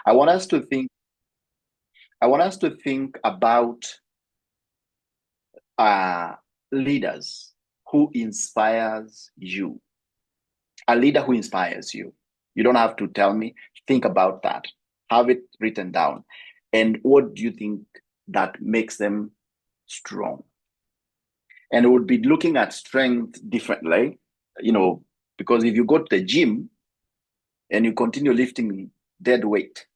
I want us to think, I want us to think about uh, leaders who inspires you. A leader who inspires you. You don't have to tell me. Think about that. Have it written down. And what do you think that makes them strong? And we'll be looking at strength differently, you know, because if you go to the gym and you continue lifting dead weight,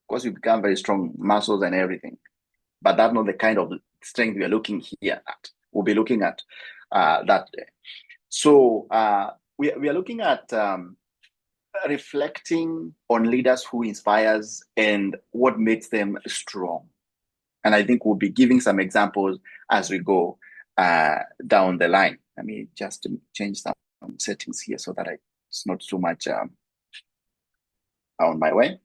of course you become very strong, muscles and everything. But that's not the kind of strength we are looking here at. We'll be looking at that. So we are looking at reflecting on leaders who inspires and what makes them strong. And I think we'll be giving some examples as we go down the line. Let me just change some settings here so that it's not too much on my way.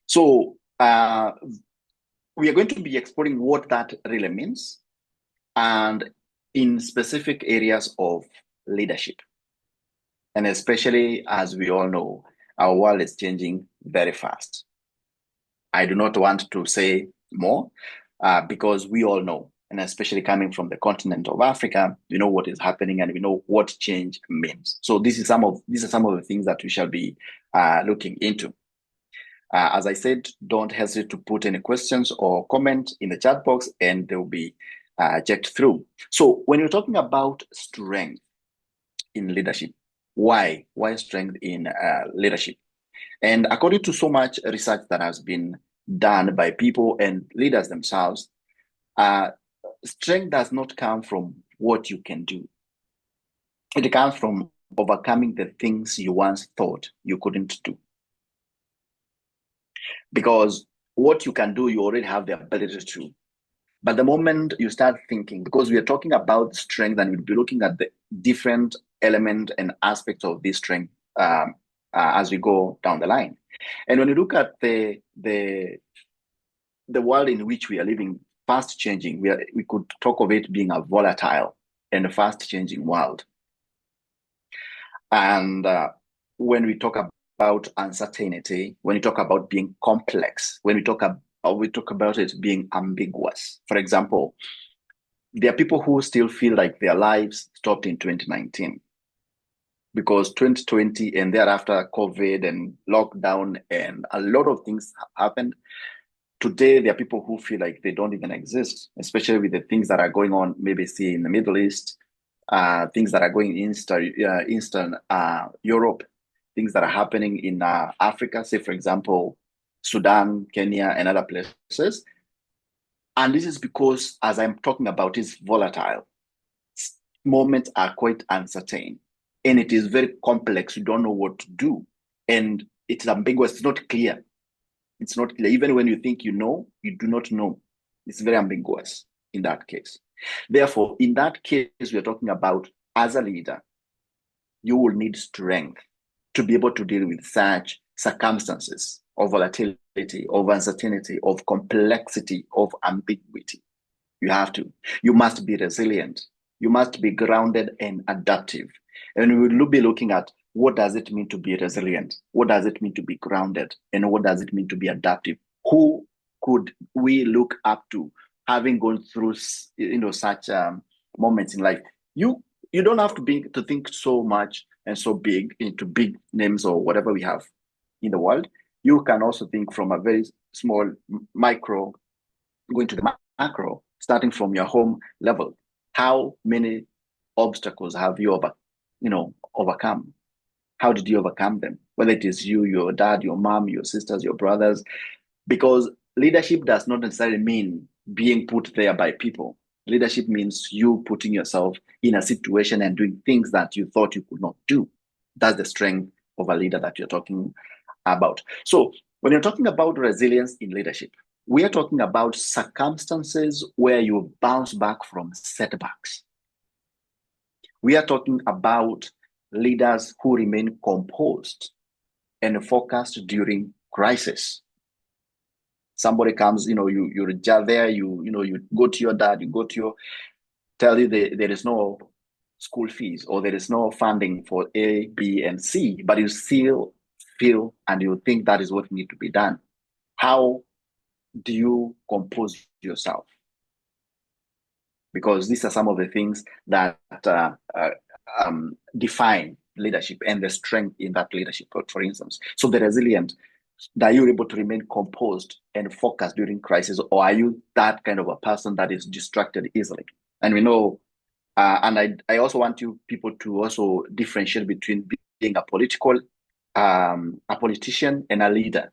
So we are going to be exploring what that really means and in specific areas of leadership. And especially as we all know, our world is changing very fast. I do not want to say more because we all know, and especially coming from the continent of Africa, we know what is happening and we know what change means. So these are some of the things that we shall be looking into. As I said, don't hesitate to put any questions or comment in the chat box and they will be checked through. So when you're talking about strength in leadership, why strength in leadership? And according to so much research that has been done by people and leaders themselves, strength does not come from what you can do. It comes from overcoming the things you once thought you couldn't do. Because what you can do, you already have the ability to. But the moment you start thinking, because we are talking about strength and we'll be looking at the different element and aspects of this strength as we go down the line. And when you look at the world in which we are living, fast changing, we could talk of it being a volatile and a fast changing world. And when we talk about uncertainty, when we talk about being complex, when we talk about it being ambiguous. For example, there are people who still feel like their lives stopped in 2019 because 2020 and thereafter COVID and lockdown and a lot of things happened. Today, there are people who feel like they don't even exist, especially with the things that are going on, maybe see in the Middle East, things that are going in Eastern Europe, things that are happening in Africa, say, for example, Sudan, Kenya, and other places. And this is because, as I'm talking about, it's volatile. Moments are quite uncertain. And it is very complex. You don't know what to do. And it's ambiguous. It's not clear. It's not clear. Even when you think you know, you do not know. It's very ambiguous in that case. Therefore, in that case, we are talking about as a leader, you will need strength to be able to deal with such circumstances of volatility, of uncertainty, of complexity, of ambiguity. You have to. You must be resilient. You must be grounded and adaptive. And we will be looking at what does it mean to be resilient? What does it mean to be grounded? And what does it mean to be adaptive? Who could we look up to having gone through such moments in life? You don't have to think so much and so big into big names or whatever we have in the world. You can also think from a very small micro, going to the macro, starting from your home level. How many obstacles have you overcome? How did you overcome them? Whether it is you, your dad, your mom, your sisters, your brothers, because leadership does not necessarily mean being put there by people. Leadership means you putting yourself in a situation and doing things that you thought you could not do. That's the strength of a leader that you're talking about. So when you're talking about resilience in leadership, we are talking about circumstances where you bounce back from setbacks. We are talking about leaders who remain composed and focused during crisis. Somebody comes, you're there, you go to your dad, tell you there is no school fees or there is no funding for A, B, and C, but you still feel and you think that is what needs to be done. How do you compose yourself? Because these are some of the things that define leadership and the strength in that leadership, for instance. So the resilient, are you able to remain composed and focused during crisis, or are you that kind of a person that is distracted easily? And we know, and I also want you people to also differentiate between being a politician and a leader.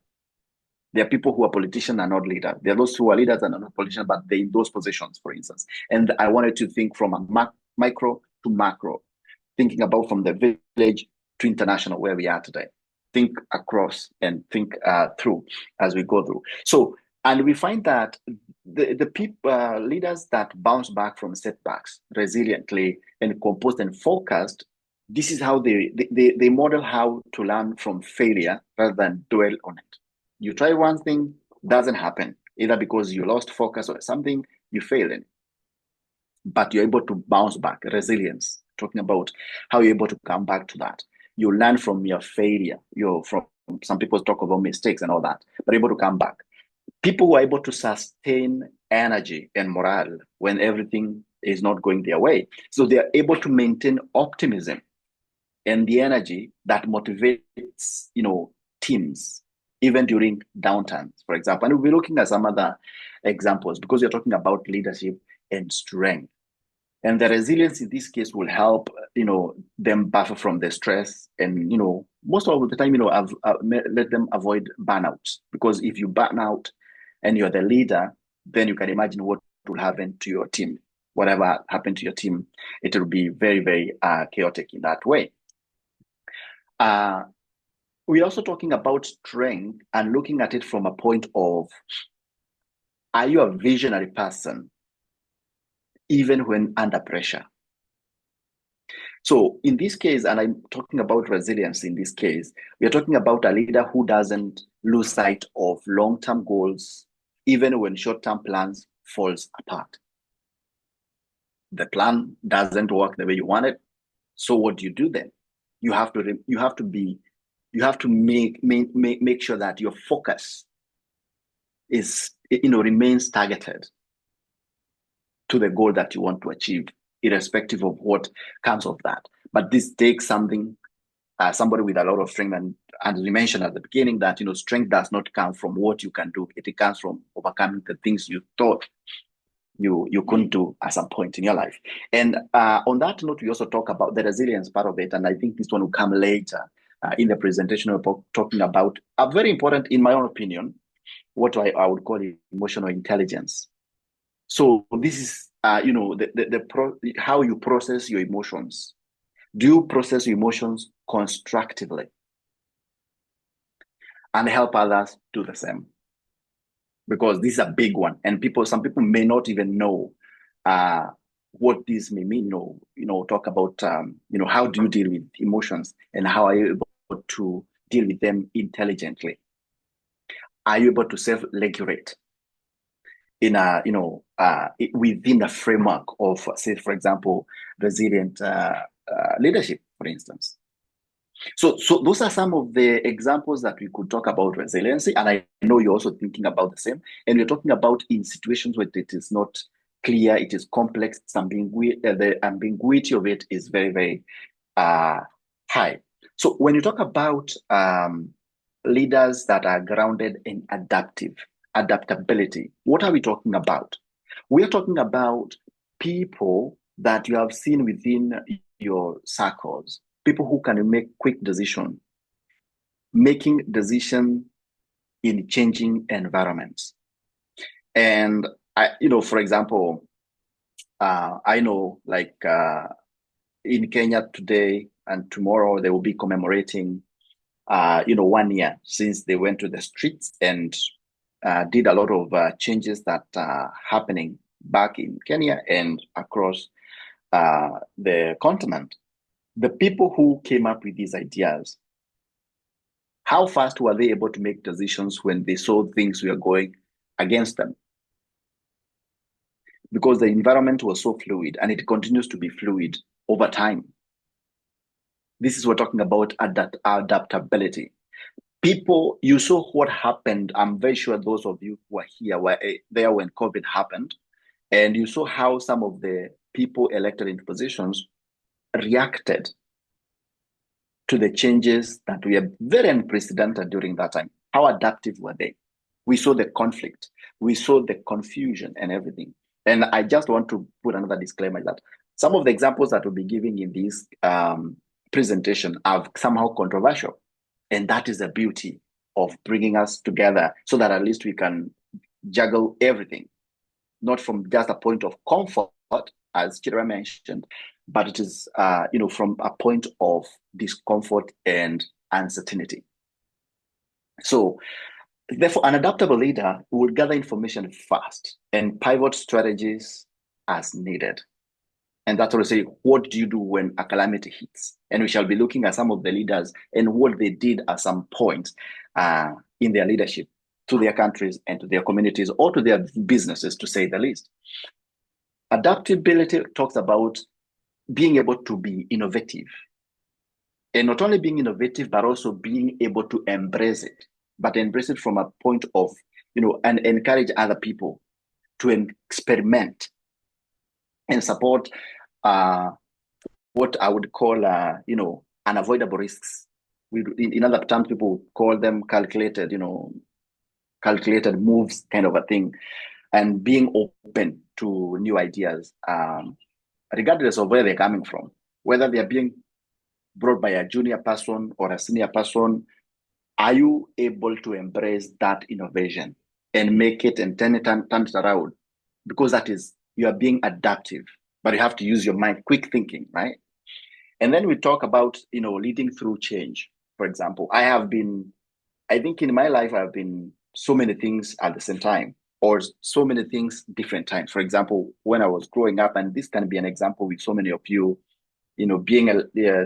There are people who are politicians and not leaders. There are those who are leaders and are not politicians, but they're in those positions, for instance. And I wanted to think from a micro to macro, thinking about from the village to international, where we are today. Think across and think through as we go through. So, and we find that the people, leaders that bounce back from setbacks resiliently and composed and focused, this is how they model how to learn from failure rather than dwell on it. You try one thing, doesn't happen, either because you lost focus or something, you failed in. But you're able to bounce back, resilience, talking about how you're able to come back to that. You learn from your failure. Some people talk about mistakes and all that, but able to come back. People who are able to sustain energy and morale when everything is not going their way. So they are able to maintain optimism and the energy that motivates, teams, even during downtimes, for example. And we'll be looking at some other examples because you're talking about leadership and strength. And the resilience in this case will help, them buffer from the stress and, most of the time, let them avoid burnouts. Because if you burn out and you're the leader, then you can imagine what will happen to your team. Whatever happened to your team, it will be very, very chaotic in that way. We're also talking about strength and looking at it from a point of, are you a visionary person, even when under pressure? So in this case, and I'm talking about resilience in this case, we're talking about a leader who doesn't lose sight of long-term goals, even when short-term plans falls apart. The plan doesn't work the way you want it. So what do you do then? You have to make sure that your focus is, remains targeted to the goal that you want to achieve, irrespective of what comes of that. But this takes somebody with a lot of strength. And as we mentioned at the beginning, that, strength does not come from what you can do. It comes from overcoming the things you thought you couldn't do at some point in your life. And on that note, we also talk about the resilience part of it. And I think this one will come later in the presentation. We're talking about a very important, in my own opinion, what I would call emotional intelligence. So this is, how you process your emotions. Do you process your emotions constructively and help others do the same? Because this is a big one, and some people may not even know what this may mean. Talk about how do you deal with emotions and how are you able to deal with them intelligently? Are you able to self-regulate in within the framework of, say, for example, resilient leadership, for instance? So those are some of the examples that we could talk about resiliency. And I know you're also thinking about the same. And we're talking about in situations where it is not clear, it is complex, the ambiguity of it is very, very high. So when you talk about leaders that are grounded in adaptability, what are we talking about? We're talking about people that you have seen within your circles, people who can make quick decisions, making decisions in changing environments. And for example, I know in Kenya today and tomorrow, they will be commemorating 1 year since they went to the streets and did a lot of changes that are happening back in Kenya and across the continent. The people who came up with these ideas, how fast were they able to make decisions when they saw things were going against them? Because the environment was so fluid, and it continues to be fluid over time. This is what we're talking about adaptability. People, you saw what happened. I'm very sure those of you who are here were there when COVID happened, and you saw how some of the people elected into positions reacted to the changes that were very unprecedented during that time. How adaptive were they? We saw the conflict, we saw the confusion and everything. And I just want to put another disclaimer that some of the examples that we'll be giving in this presentation are somehow controversial. And that is the beauty of bringing us together so that at least we can juggle everything, not from just a point of comfort, as Chidera mentioned, but it is, from a point of discomfort and uncertainty. So, therefore, an adaptable leader will gather information fast and pivot strategies as needed. And that's what I say, what do you do when a calamity hits? And we shall be looking at some of the leaders and what they did at some point in their leadership to their countries and to their communities or to their businesses, to say the least. Adaptability talks about being able to be innovative. And not only being innovative, but also being able to embrace it, but embrace it from a point of, and encourage other people to experiment and support what I would call, unavoidable risks. In other terms, people call them calculated moves kind of a thing, and being open to new ideas, regardless of where they're coming from, whether they're being brought by a junior person or a senior person. Are you able to embrace that innovation and make it and turn it around? Because that is, you are being adaptive, but you have to use your mind, quick thinking, right? And then we talk about, leading through change. For example, I think in my life, I've been so many things at the same time, or so many things different times. For example, when I was growing up, and this can be an example with so many of you, being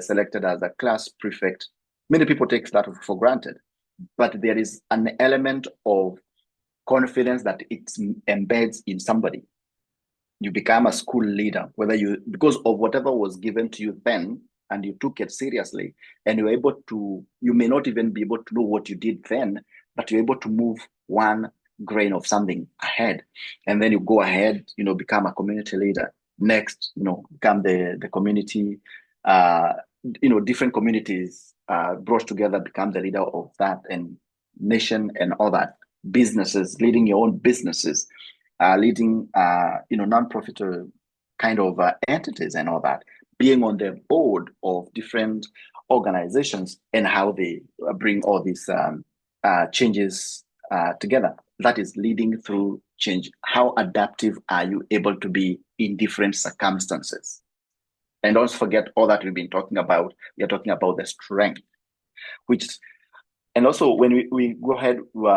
selected as a class prefect, many people take that for granted, but there is an element of confidence that it embeds in somebody. You become a school leader, because of whatever was given to you then, and you took it seriously, and you may not even be able to know what you did then, but you're able to move one grain of something ahead. And then you go ahead, become a community leader. Next, become the community, different communities brought together, become the leader of that, and nation and all that. Businesses, leading your own businesses, leading, non-profit kind of entities and all that, being on the board of different organizations and how they bring all these changes together. That is leading through change. How adaptive are you able to be in different circumstances? And don't forget all that we've been talking about. We are talking about the strength, and also when we go ahead, we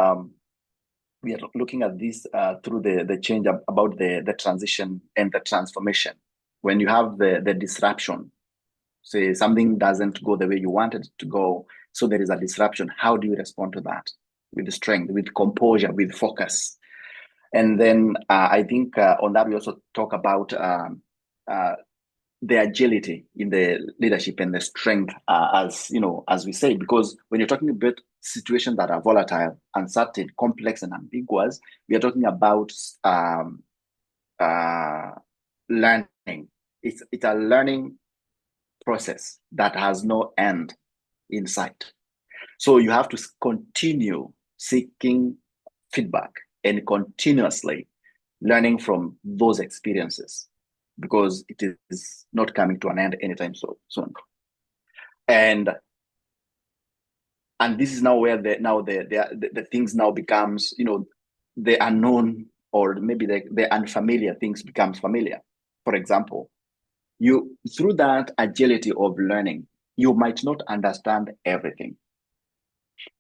are looking at this through the change about the transition and the transformation. When you have the disruption, say something doesn't go the way you wanted it to go, so there is a disruption. How do you respond to that? With the strength, with composure, with focus. And then I think on that we also talk about the agility in the leadership and the strength, as we say, because when you're talking about situations that are volatile, uncertain, complex, and ambiguous, we are talking about learning. It's a learning process that has no end in sight. So you have to continue seeking feedback and continuously learning from those experiences, because it is not coming to an end anytime soon. And this is now where the things now becomes, the unknown, or maybe the unfamiliar things becomes familiar. For example, through that agility of learning, you might not understand everything.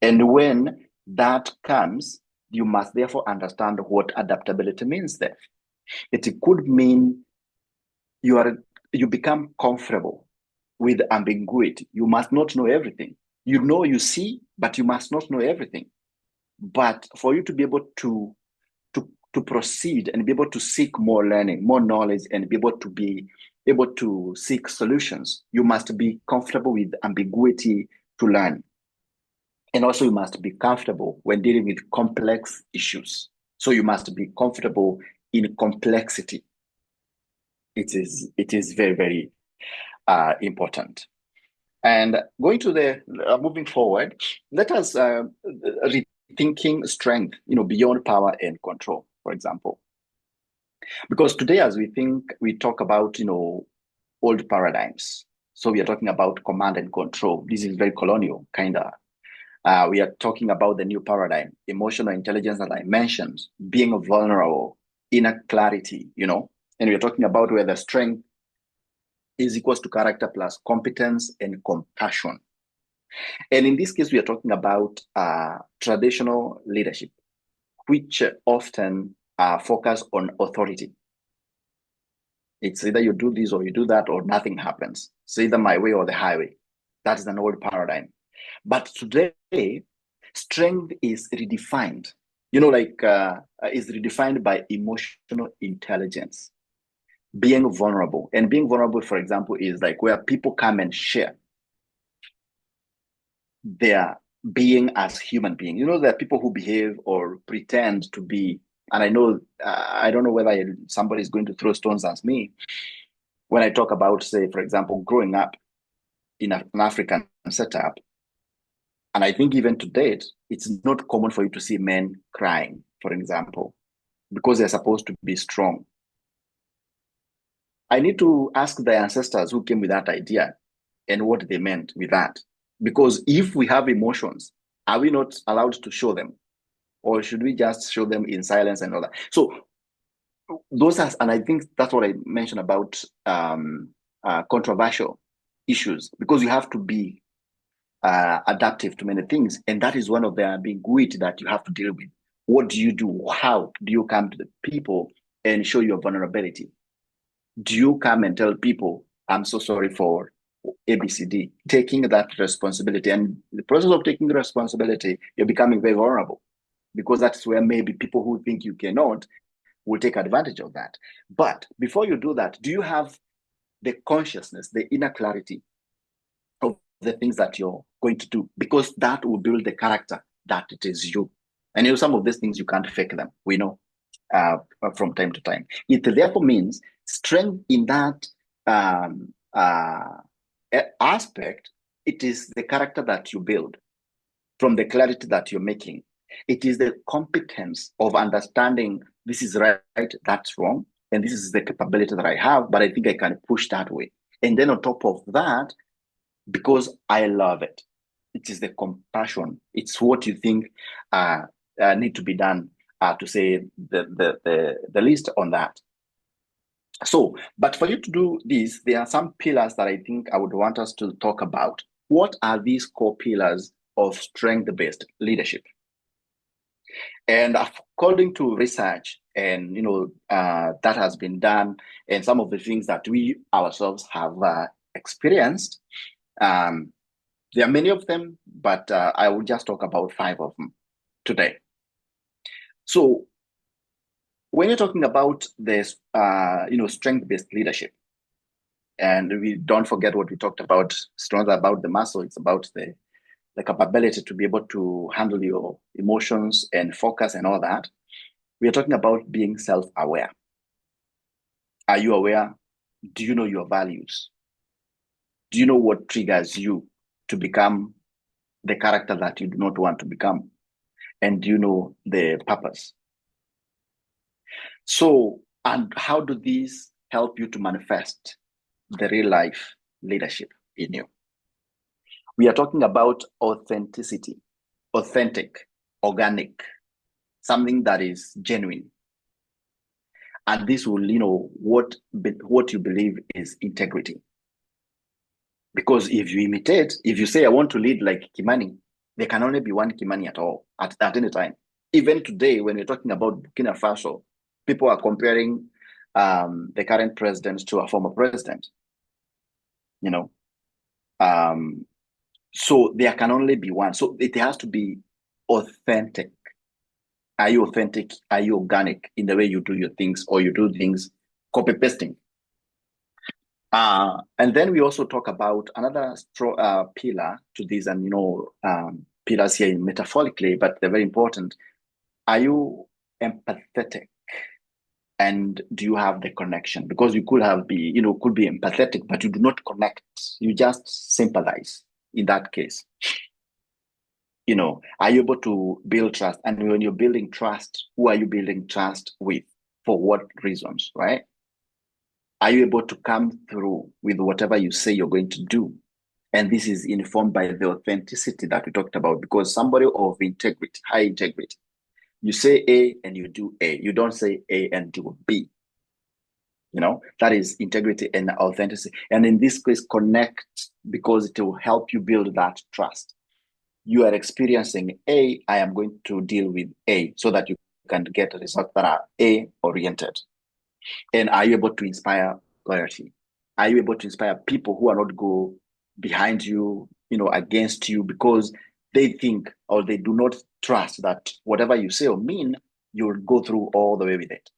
And when that comes, you must therefore understand what adaptability means there. It could mean you become comfortable with ambiguity. You must not know everything. You see, but you must not know everything. But for you to be able to proceed and be able to seek more learning, more knowledge, and be able to seek solutions, you must be comfortable with ambiguity to learn. And also you must be comfortable when dealing with complex issues. So you must be comfortable in complexity. It is very, very important. And going to the moving forward, let us rethinking strength, beyond power and control, for example. Because today, as we talk about, old paradigms. So we are talking about command and control. This is very colonial, kind of. We are talking about the new paradigm, emotional intelligence that I mentioned, being vulnerable, inner clarity, and we're talking about where the strength is equals to character plus competence and compassion. And in this case, we are talking about traditional leadership, which often focus on authority. It's either you do this or you do that or nothing happens. It's either my way or the highway. That is an old paradigm. But today, strength is redefined. Is redefined by emotional intelligence, being vulnerable. And being vulnerable, for example, is like where people come and share their being as human beings. There are people who behave or pretend to be, and I don't know whether somebody is going to throw stones at me when I talk about, say, for example, growing up in an African setup. And I think even to date, it's not common for you to see men crying, for example, because they're supposed to be strong. I need to ask the ancestors who came with that idea and what they meant with that. Because if we have emotions, are we not allowed to show them? Or should we just show them in silence and all that? So and I think that's what I mentioned about controversial issues, because you have to be adaptive to many things. And that is one of the ambiguity that you have to deal with. What do you do? How do you come to the people and show your vulnerability? Do you come and tell people, I'm so sorry for ABCD, taking that responsibility? And the process of taking the responsibility, you're becoming very vulnerable, because that's where maybe people who think you cannot will take advantage of that. But before you do that, do you have the consciousness, the inner clarity of the things that you're going to do? Because that will build the character that it is you. And some of these things you can't fake them. We know from time to time. It therefore means strength in that aspect. It is the character that you build from the clarity that you're making. It is the competence of understanding this is right, that's wrong, and this is the capability that I have, but I think I can push that way. And then on top of that, because I love it, it is the compassion. It's what you think need to be done, to say the least on that. So, but for you to do this, there are some pillars that I think I would want us to talk about. What are these core pillars of strength-based leadership? And according to research and that has been done, and some of the things that we ourselves have experienced, there are many of them, but I will just talk about 5 of them today. So when you're talking about this, strength-based leadership, and we don't forget what we talked about, it's not about the muscle, it's about the capability to be able to handle your emotions and focus and all that. We are talking about being self-aware. Are you aware? Do you know your values? Do you know what triggers you to become the character that you do not want to become? And do you know the purpose? So, and how do these help you to manifest the real life leadership in you? We are talking about authenticity, authentic, organic, something that is genuine. And this will, what you believe is integrity. Because if you say, I want to lead like Kimani, there can only be one Kimani at all, at any time. Even today, when we're talking about Burkina Faso, people are comparing the current president to a former president. So there can only be one. So it has to be authentic. Are you authentic? Are you organic in the way you do your things, or you do things copy pasting? And then we also talk about another pillar to this, and pillars here metaphorically, but they're very important. Are you empathetic? And do you have the connection? Because you could could be empathetic, but you do not connect. You just sympathize in that case. Are you able to build trust? And when you're building trust, who are you building trust with? For what reasons, right? Are you able to come through with whatever you say you're going to do? And this is informed by the authenticity that we talked about, because somebody of integrity, high integrity, you say A and you do A. You don't say A and do B. That is integrity and authenticity. And in this case, connect, because it will help you build that trust. You are experiencing A, I am going to deal with A, so that you can get results that are A-oriented. And are you able to inspire loyalty? Are you able to inspire people who are not go behind you, against you, because they think or they do not trust that whatever you say or mean, you'll go through all the way with it?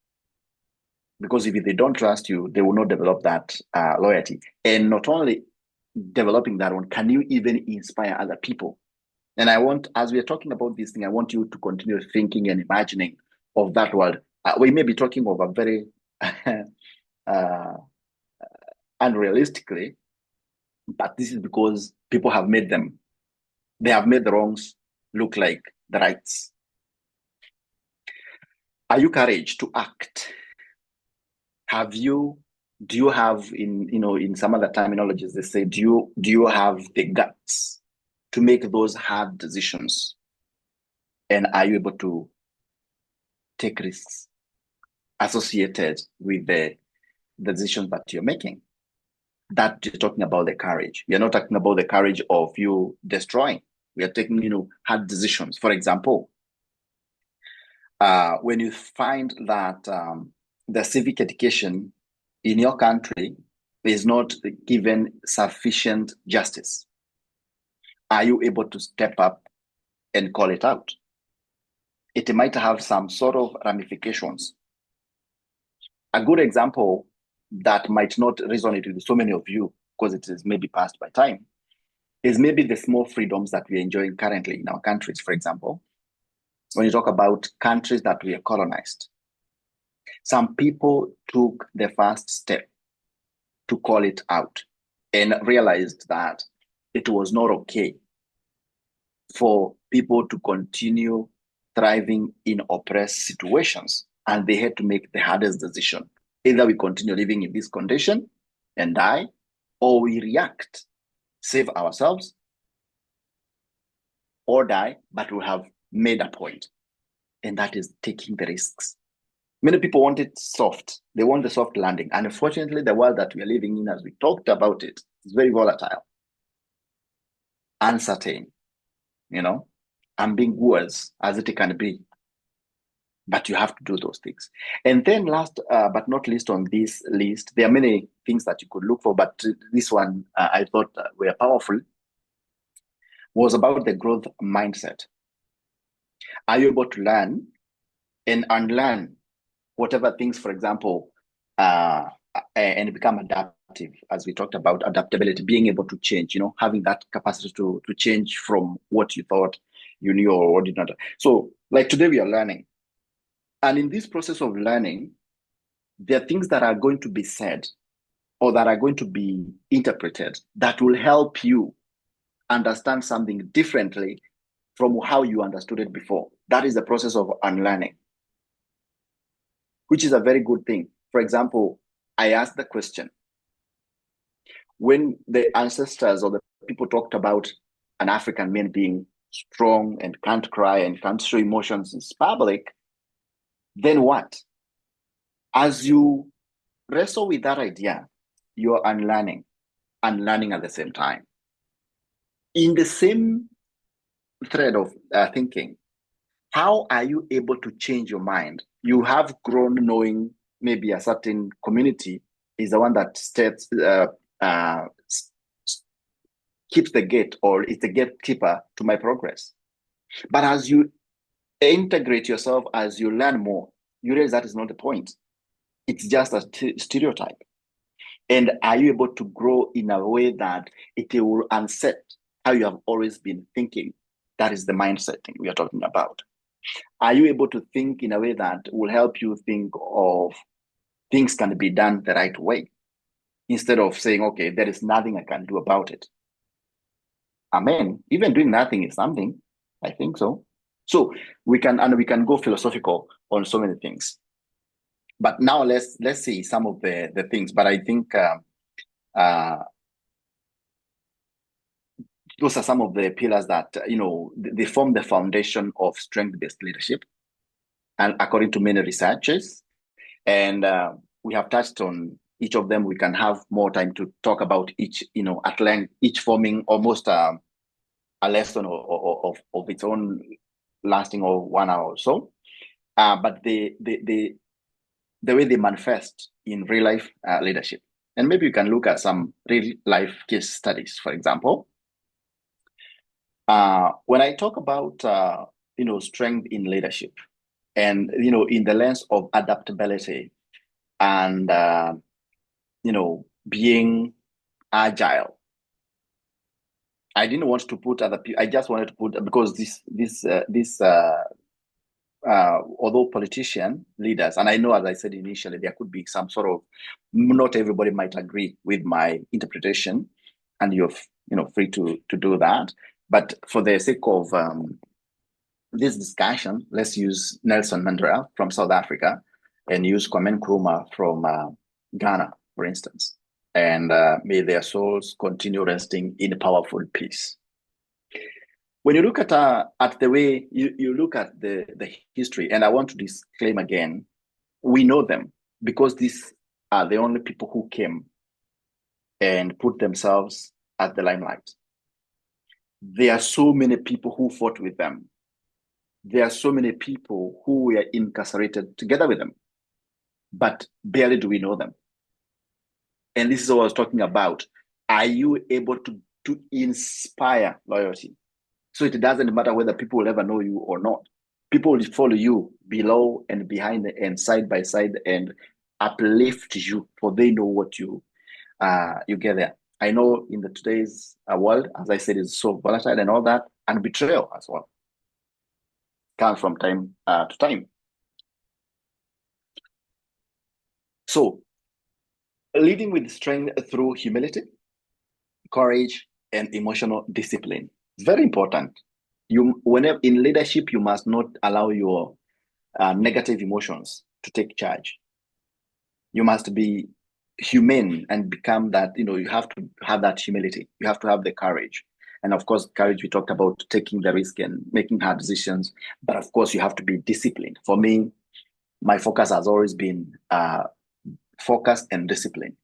Because if they don't trust you, they will not develop that loyalty. And not only developing that one, can you even inspire other people? And I want, as we are talking about this thing, I want you to continue thinking and imagining of that world. We may be talking of a very unrealistically, but this is because people have made they have made the wrongs look like the rights. Are you courage to act? Do you have, in some other terminologies, they say, do you have the guts to make those hard decisions? And are you able to take risks associated with the decisions that you're making? That you're talking about the courage. You're not talking about the courage of you destroying. We are taking, hard decisions. For example, when you find that the civic education in your country is not given sufficient justice, are you able to step up and call it out? It might have some sort of ramifications. A good example that might not resonate with so many of you, because it is maybe passed by time, is maybe the small freedoms that we are enjoying currently in our countries. For example, when you talk about countries that we are colonized, some people took the first step to call it out and realized that it was not okay for people to continue thriving in oppressed situations. And they had to make the hardest decision. Either we continue living in this condition and die, or we react, save ourselves, or die, but we have made a point. And that is taking the risks. Many people want it soft. They want the soft landing. And unfortunately, the world that we are living in, as we talked about it, is very volatile, uncertain, ambiguous as it can be. But you have to do those things. And then last but not least on this list, there are many things that you could look for, but this one I thought were powerful, was about the growth mindset. Are you able to learn and unlearn whatever things, for example, and become adaptive, as we talked about adaptability, being able to change, having that capacity to change from what you thought you knew or did not. So like today we are learning. And in this process of learning, there are things that are going to be said or that are going to be interpreted that will help you understand something differently from how you understood it before. That is the process of unlearning, which is a very good thing. For example, I asked the question, when the ancestors or the people talked about an African man being strong and can't cry and can't show emotions in public, then what? As you wrestle with that idea, you're unlearning and learning at the same time. In the same thread of thinking, how are you able to change your mind? You have grown knowing maybe a certain community is the one that keeps the gate or is the gatekeeper to my progress. But as you integrate yourself, as you learn more, you realize that is not the point. It's just a stereotype. And are you able to grow in a way that it will unset how you have always been thinking, That is the mindset thing we are talking about. Are you able to think in a way that will help you think of things can be done the right way instead of saying, okay, there is nothing I can do about it? Amen. Even doing nothing is something. I think so. So we can go philosophical on so many things. But now let's see some of the things. But I think those are some of the pillars that they form the foundation of strength-based leadership, and according to many researchers, and we have touched on each of them. We can have more time to talk about each, at length, each forming almost a lesson of its own, lasting of 1 hour or so. But the way they manifest in real life leadership. And maybe you can look at some real life case studies, for example. When I talk about, strength in leadership and, in the lens of adaptability and, being agile, I didn't want to put other people. I just wanted to put, because although politician leaders, and I know, as I said initially, there could be some sort of, not everybody might agree with my interpretation, and you're free to do that. But for the sake of this discussion, let's use Nelson Mandela from South Africa and use Kwame Nkrumah from Ghana, for instance. And may their souls continue resting in powerful peace. When you look at the way you look at the history, and I want to disclaim again, we know them because these are the only people who came and put themselves at the limelight. There are so many people who fought with them. There are so many people who were incarcerated together with them, but barely do we know them. And this is what I was talking about. Are you able to inspire loyalty? So it doesn't matter whether people will ever know you or not. People will follow you below and behind and side by side and uplift you, for they know what you get there. I know in today's world, as I said, is so volatile and all that, and betrayal as well comes from time to time. So leading with strength through humility, courage, and emotional discipline. It's very important. Whenever in leadership, you must not allow your negative emotions to take charge. You must be humane and become that. You have to have that humility. You have to have the courage. And of course, courage, we talked about taking the risk and making hard decisions. But of course, you have to be disciplined. For me, my focus has always been focus and discipline.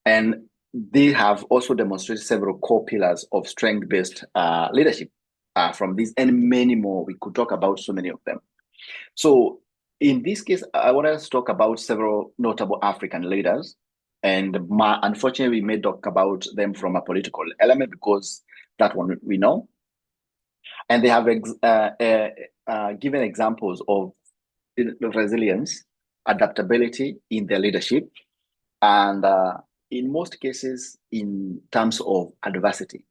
And they have also demonstrated several core pillars of strength-based leadership from these and many more. We could talk about so many of them. So in this case, I want us to talk about several notable African leaders. And unfortunately, we may talk about them from a political element because that one we know. And they have given examples of resilience, adaptability in their leadership, and in most cases, in terms of adversity.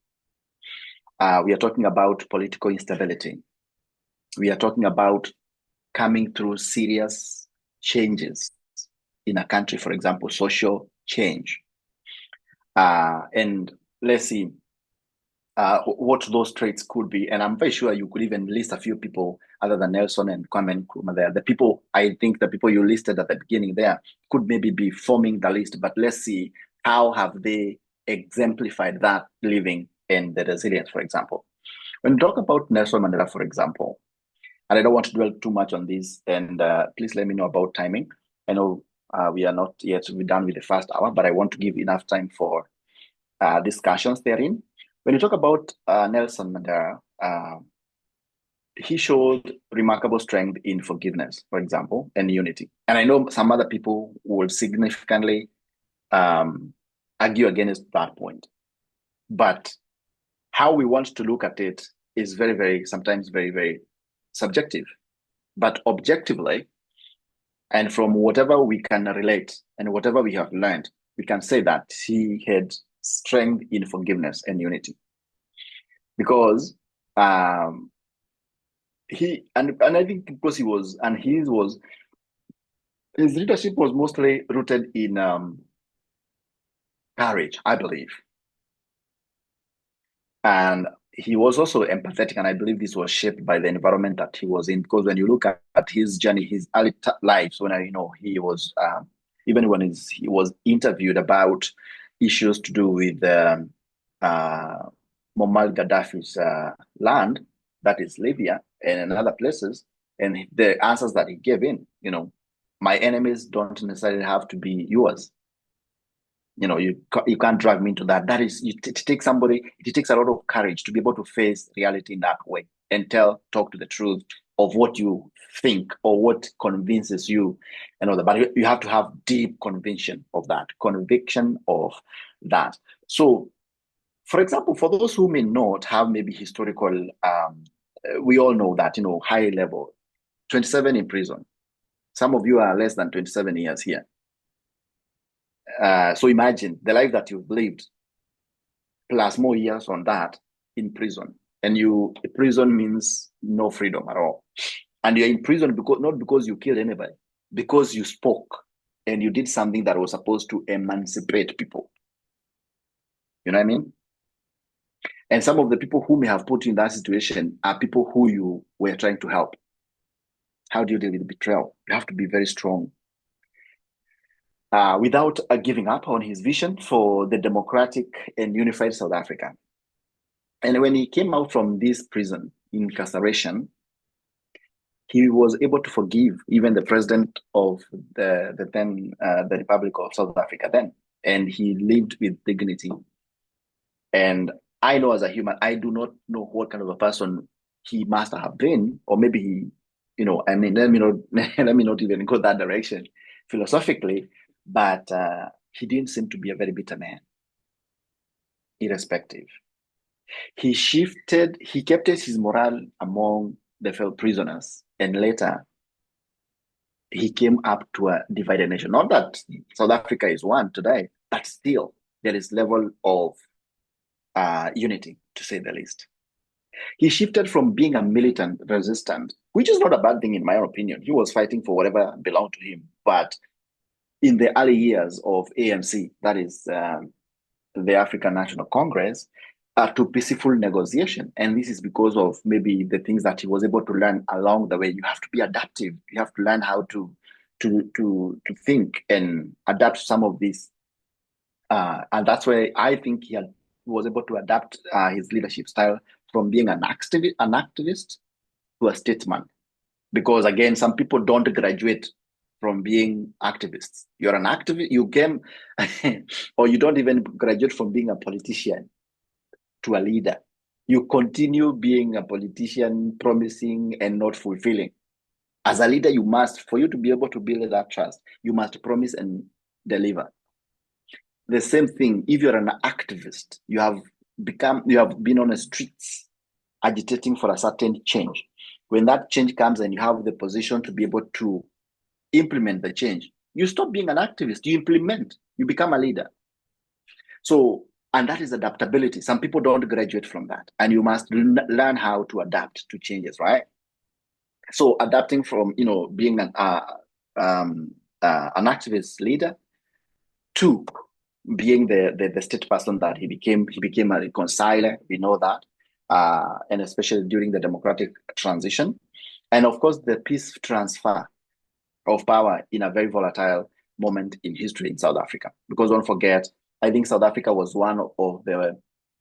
We are talking about political instability. We are talking about coming through serious changes in a country, for example, social change. And let's see what those traits could be. And I'm very sure you could even list a few people other than Nelson and Kwame Nkrumah there. I think the people you listed at the beginning there could maybe be forming the list, but let's see how have they exemplified that living and the resilience, for example. When we talk about Nelson Mandela, for example, and I don't want to dwell too much on this, and please let me know about timing. I know we are not yet done with the first hour, but I want to give enough time for discussions therein. When you talk about Nelson Mandela, he showed remarkable strength in forgiveness, for example, and unity. And I know some other people will significantly argue against that point. But how we want to look at it is very, very, sometimes very, very subjective. But objectively, and from whatever we can relate and whatever we have learned, we can say that he had strength in forgiveness and unity. Because Um, and I think because his leadership was mostly rooted in courage, I believe. And he was also empathetic, and I believe this was shaped by the environment that he was in. Because when you look at his journey, his early lives, when he was even when he was interviewed about issues to do with uh, Muammar Gaddafi's land, that is Libya, and other places, and the answers that he gave my enemies don't necessarily have to be yours. You can't drag me into that. That is, it takes somebody. It takes a lot of courage to be able to face reality in that way and talk to the truth of what you think or what convinces you and all that. But you have to have deep conviction of that. So, for example, for those who may not have maybe historical, we all know that high level, 27 in prison. Some of you are less than 27 years here. So imagine the life that you've lived plus more years on that in prison. And prison means no freedom at all. And you're in prison not because you killed anybody, because you spoke and you did something that was supposed to emancipate people. You know what I mean? And some of the people who may have put you in that situation are people who you were trying to help. How do you deal with betrayal? You have to be very strong. Without giving up on his vision for the democratic and unified South Africa. And when he came out from this prison incarceration, he was able to forgive even the president of the Republic of South Africa then, and he lived with dignity. And I know as a human, I do not know what kind of a person he must have been, or maybe let me not let me not even go that direction philosophically, but he didn't seem to be a very bitter man, irrespective. He kept his morale among the fellow prisoners, and later he came up to a divided nation. Not that South Africa is one today, but still there is level of unity, to say the least. He shifted from being a militant resistant, which is not a bad thing in my opinion. He was fighting for whatever belonged to him. But in the early years of ANC, that is the African National Congress, to peaceful negotiation. And this is because of maybe the things that he was able to learn along the way. You have to be adaptive. You have to learn how to think and adapt some of this. And that's where I think he was able to adapt his leadership style from being an activist to a statesman. Because again, some people don't graduate from being activists. You're an activist, you came, or you don't even graduate from being a politician to a leader. You continue being a politician, promising and not fulfilling. As a leader, for you to be able to build that trust, you must promise and deliver. The same thing, if you're an activist, you have been on the streets agitating for a certain change. When that change comes and you have the position to be able to implement the change, you stop being an activist, you implement, you become a leader. So, and that is adaptability. Some people don't graduate from that, and you must learn how to adapt to changes, right? So, adapting from being an activist leader to being the state person that he became a reconciler. We know that, and especially during the democratic transition, and of course the peace transfer of power in a very volatile moment in history in South Africa. Because don't forget, I think South Africa was one of the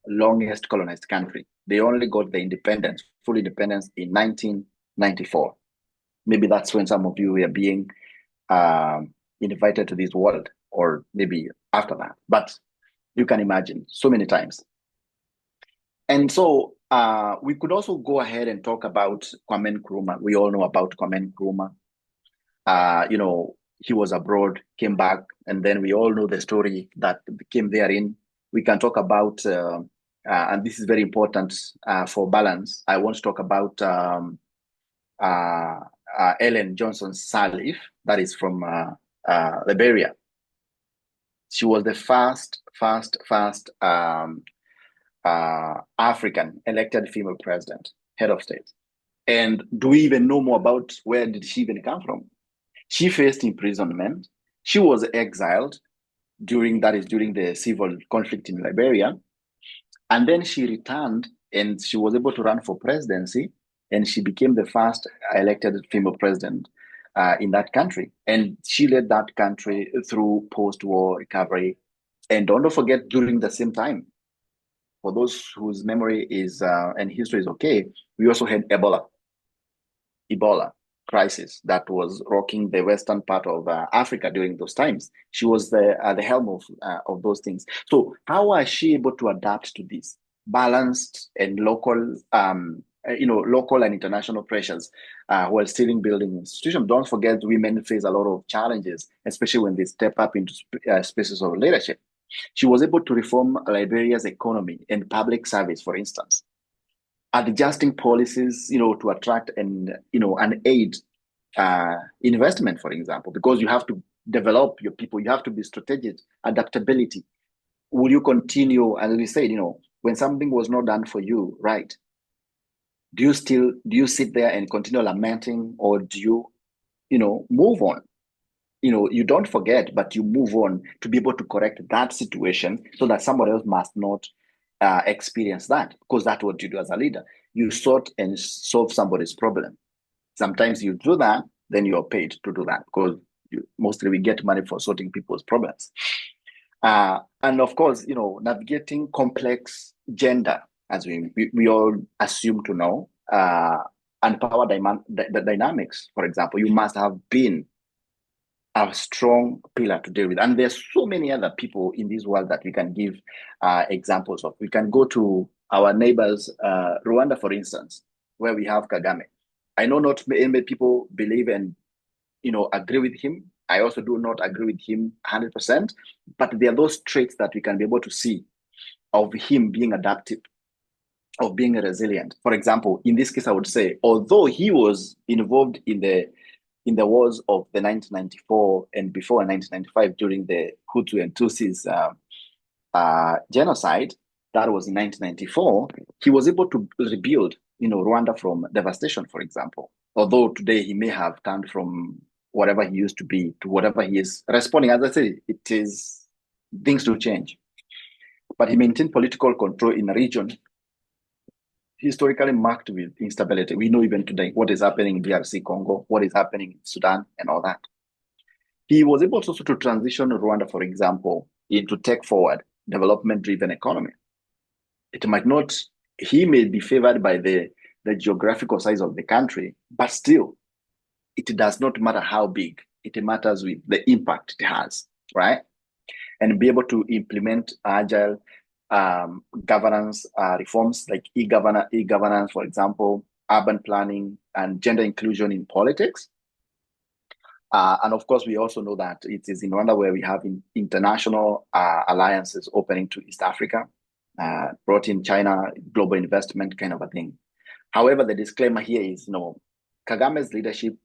longest colonized country. They only got the full independence in 1994. Maybe that's when some of you were being invited to this world, or maybe after that. But you can imagine so many times. And so we could also go ahead and talk about Kwame Nkrumah. We all know about Kwame Nkrumah. He was abroad, came back, and then we all know the story that came therein. We can talk about, and this is very important for balance. I want to talk about Ellen Johnson Sirleaf, that is from Liberia. She was the first African elected female president, head of state. And do we even know more about where did she even come from? She faced imprisonment. She was exiled during the civil conflict in Liberia. And then she returned and she was able to run for presidency, and she became the first elected female president in that country. And she led that country through post-war recovery. And don't forget, during the same time, for those whose memory is and history is okay, we also had Ebola crisis that was rocking the western part of Africa during those times. She was the helm of those things. So how was she able to adapt to this balanced and local, local and international pressures while still building institutions? Don't forget, women face a lot of challenges, especially when they step up into spaces of leadership. She was able to reform Liberia's economy and public service, for instance, adjusting policies, to attract and aid investment, for example, because you have to develop your people, you have to be strategic, adaptability. Will you continue? As we said, when something was not done for you, right? Do you sit there and continue lamenting, or do you, move on? You don't forget, but you move on to be able to correct that situation so that somebody else must not experience that, because that's what you do as a leader. You sort and solve somebody's problem. Sometimes you do that, then you're paid to do that, because mostly we get money for sorting people's problems. And of course, navigating complex gender, as we all assume to know, and power the dynamics, for example, you must have been a strong pillar to deal with. And there's so many other people in this world that we can give examples of. We can go to our neighbors, Rwanda, for instance, where we have Kagame. I know not many people believe and agree with him. I also do not agree with him 100%, but there are those traits that we can be able to see of him being adaptive, of being resilient. For example, in this case, I would say, although he was involved in the wars of the 1994 and before 1995 during the Hutu and Tutsis genocide, that was in 1994, he was able to rebuild, Rwanda from devastation, for example. Although today he may have turned from whatever he used to be to whatever he is responding. As I say, it is things to change. But he maintained political control in a region historically marked with instability. We know even today what is happening in DRC Congo, what is happening in Sudan, and all that. He was able also to transition Rwanda, for example, into tech-forward, development-driven economy. It might not, he may be favored by the geographical size of the country, but still, it does not matter how big. It matters with the impact it has, right? And be able to implement agile governance reforms like e-governance, for example, urban planning, and gender inclusion in politics. And of course, we also know that it is in Rwanda where we have international alliances opening to East Africa, brought in China, global investment kind of a thing. However, the disclaimer here is, Kagame's leadership,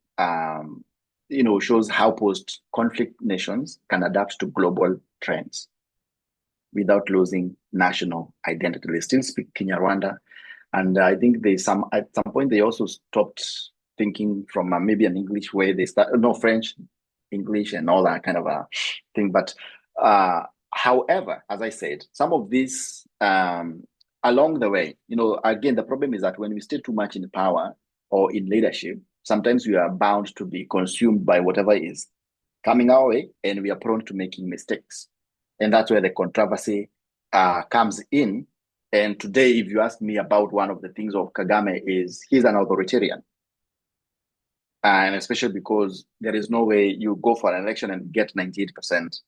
shows how post-conflict nations can adapt to global trends without losing national identity. They still speak Kinyarwanda. And I think at some point, they also stopped thinking from maybe an English way. They French, English, and all that kind of a thing. But however, as I said, some of these along the way, again, the problem is that when we stay too much in power or in leadership, sometimes we are bound to be consumed by whatever is coming our way, and we are prone to making mistakes. And that's where the controversy comes in. And today, if you ask me about one of the things of Kagame, is he's an authoritarian. And especially because there is no way you go for an election and get 98%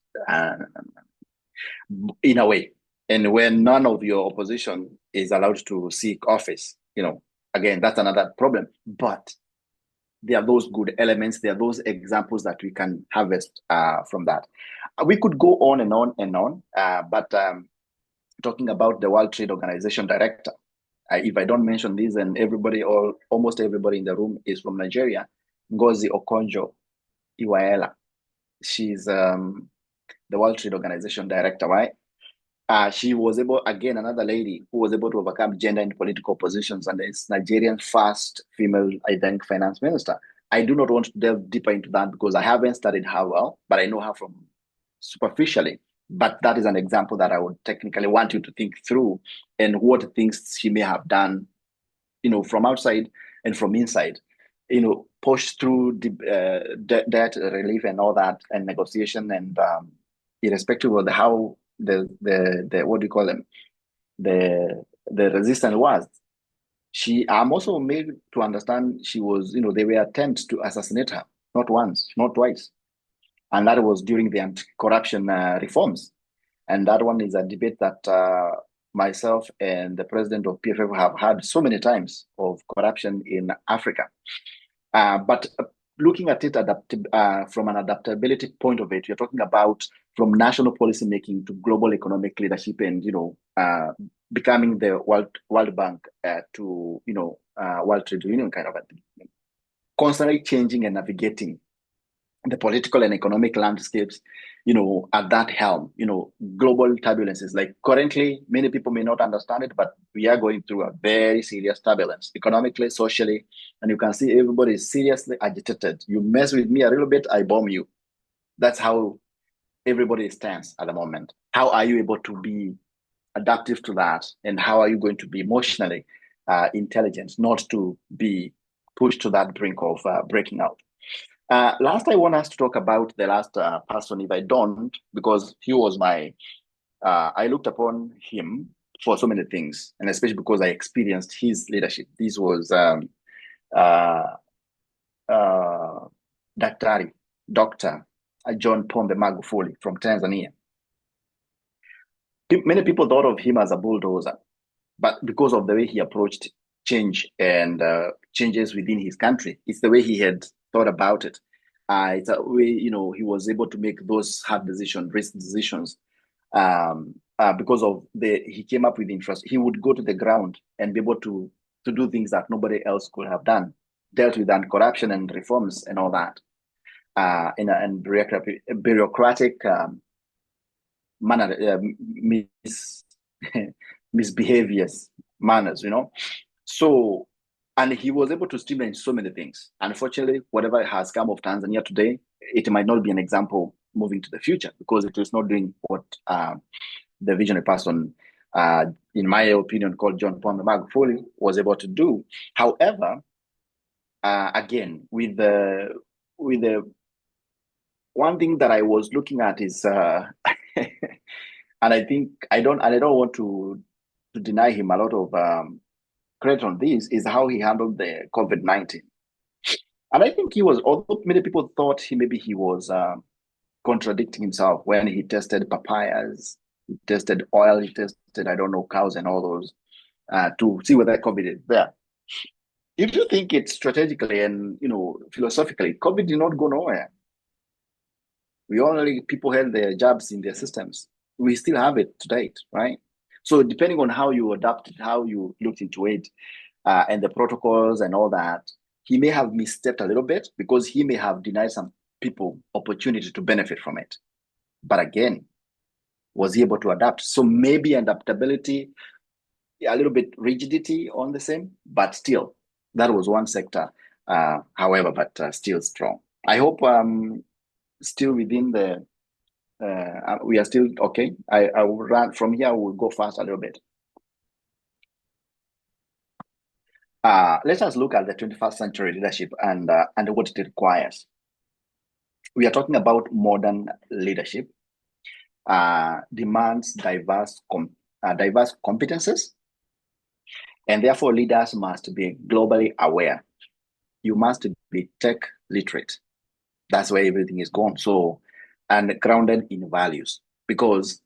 in a way. And when none of your opposition is allowed to seek office, again, that's another problem. But there are those good elements. There are those examples that we can harvest from that. We could go on and on and on, but talking about the World Trade Organization director, if I don't mention this, and everybody or almost everybody in the room is from Nigeria, Ngozi Okonjo-Iweala. She's the World Trade Organization director, right? She was able, again, another lady who was able to overcome gender and political positions, and is Nigerian first female, I think, finance minister. I do not want to delve deeper into that because I haven't studied her well, but I know her from superficially. But that is an example that I would technically want you to think through, and what things she may have done, from outside and from inside, push through the debt relief and all that, and negotiation, and irrespective of how the what do you call them, the resistance was. I'm also made to understand she was, they were attempts to assassinate her, not once, not twice, and that was during the anti-corruption reforms. And that one is a debate that myself and the president of PFF have had so many times, of corruption in Africa. But looking at it from an adaptability point of it, you're talking about from national policy making to global economic leadership, and becoming the World Bank to World Trade Union kind of a thing. Constantly changing and navigating the political and economic landscapes, at that helm, global turbulences. Like currently, many people may not understand it, but we are going through a very serious turbulence, economically, socially, and you can see everybody is seriously agitated. You mess with me a little bit, I bomb you. That's how everybody stands at the moment. How are you able to be adaptive to that? And how are you going to be emotionally intelligent, not to be pushed to that brink of breaking out? Last, I want us to talk about the last person, if I don't, because he was I looked upon him for so many things, and especially because I experienced his leadership. This was Dr. John Pombe Magufuli from Tanzania. Many people thought of him as a bulldozer, but because of the way he approached change and changes within his country, it's the way he had thought about it. It's a way, he was able to make those hard decisions, risk decisions, because of he came up with interest. He would go to the ground and be able to do things that nobody else could have done, dealt with corruption and reforms and all that, and bureaucratic manner, misbehaviors, manners, So, and he was able to streamline so many things. Unfortunately, whatever has come of Tanzania today, it might not be an example moving to the future, because it is not doing what the visionary person, in my opinion, called John Pombe Magufuli, was able to do. However, again, with the one thing that I was looking at is, and I think I don't want to deny him a lot of credit on this, is how he handled the COVID-19. And I think he was, although many people thought he was contradicting himself when he tested papayas, he tested oil, he tested, I don't know, cows and all those, to see whether COVID is there. If you think it strategically and, philosophically, COVID did not go nowhere. People had their jobs in their systems. We still have it to date, right? So depending on how you adapted, how you looked into it, and the protocols and all that, he may have misstepped a little bit, because he may have denied some people opportunity to benefit from it. But again, was he able to adapt? So maybe adaptability, a little bit rigidity on the same, but still, that was one sector, however, but still strong. I hope still within the, we are still okay. I will run from here, we'll go fast a little bit. Let us look at the 21st century leadership and what it requires. We are talking about modern leadership, demands diverse competences, and therefore leaders must be globally aware. You must be tech literate. That's where everything is gone. So, and grounded in values, because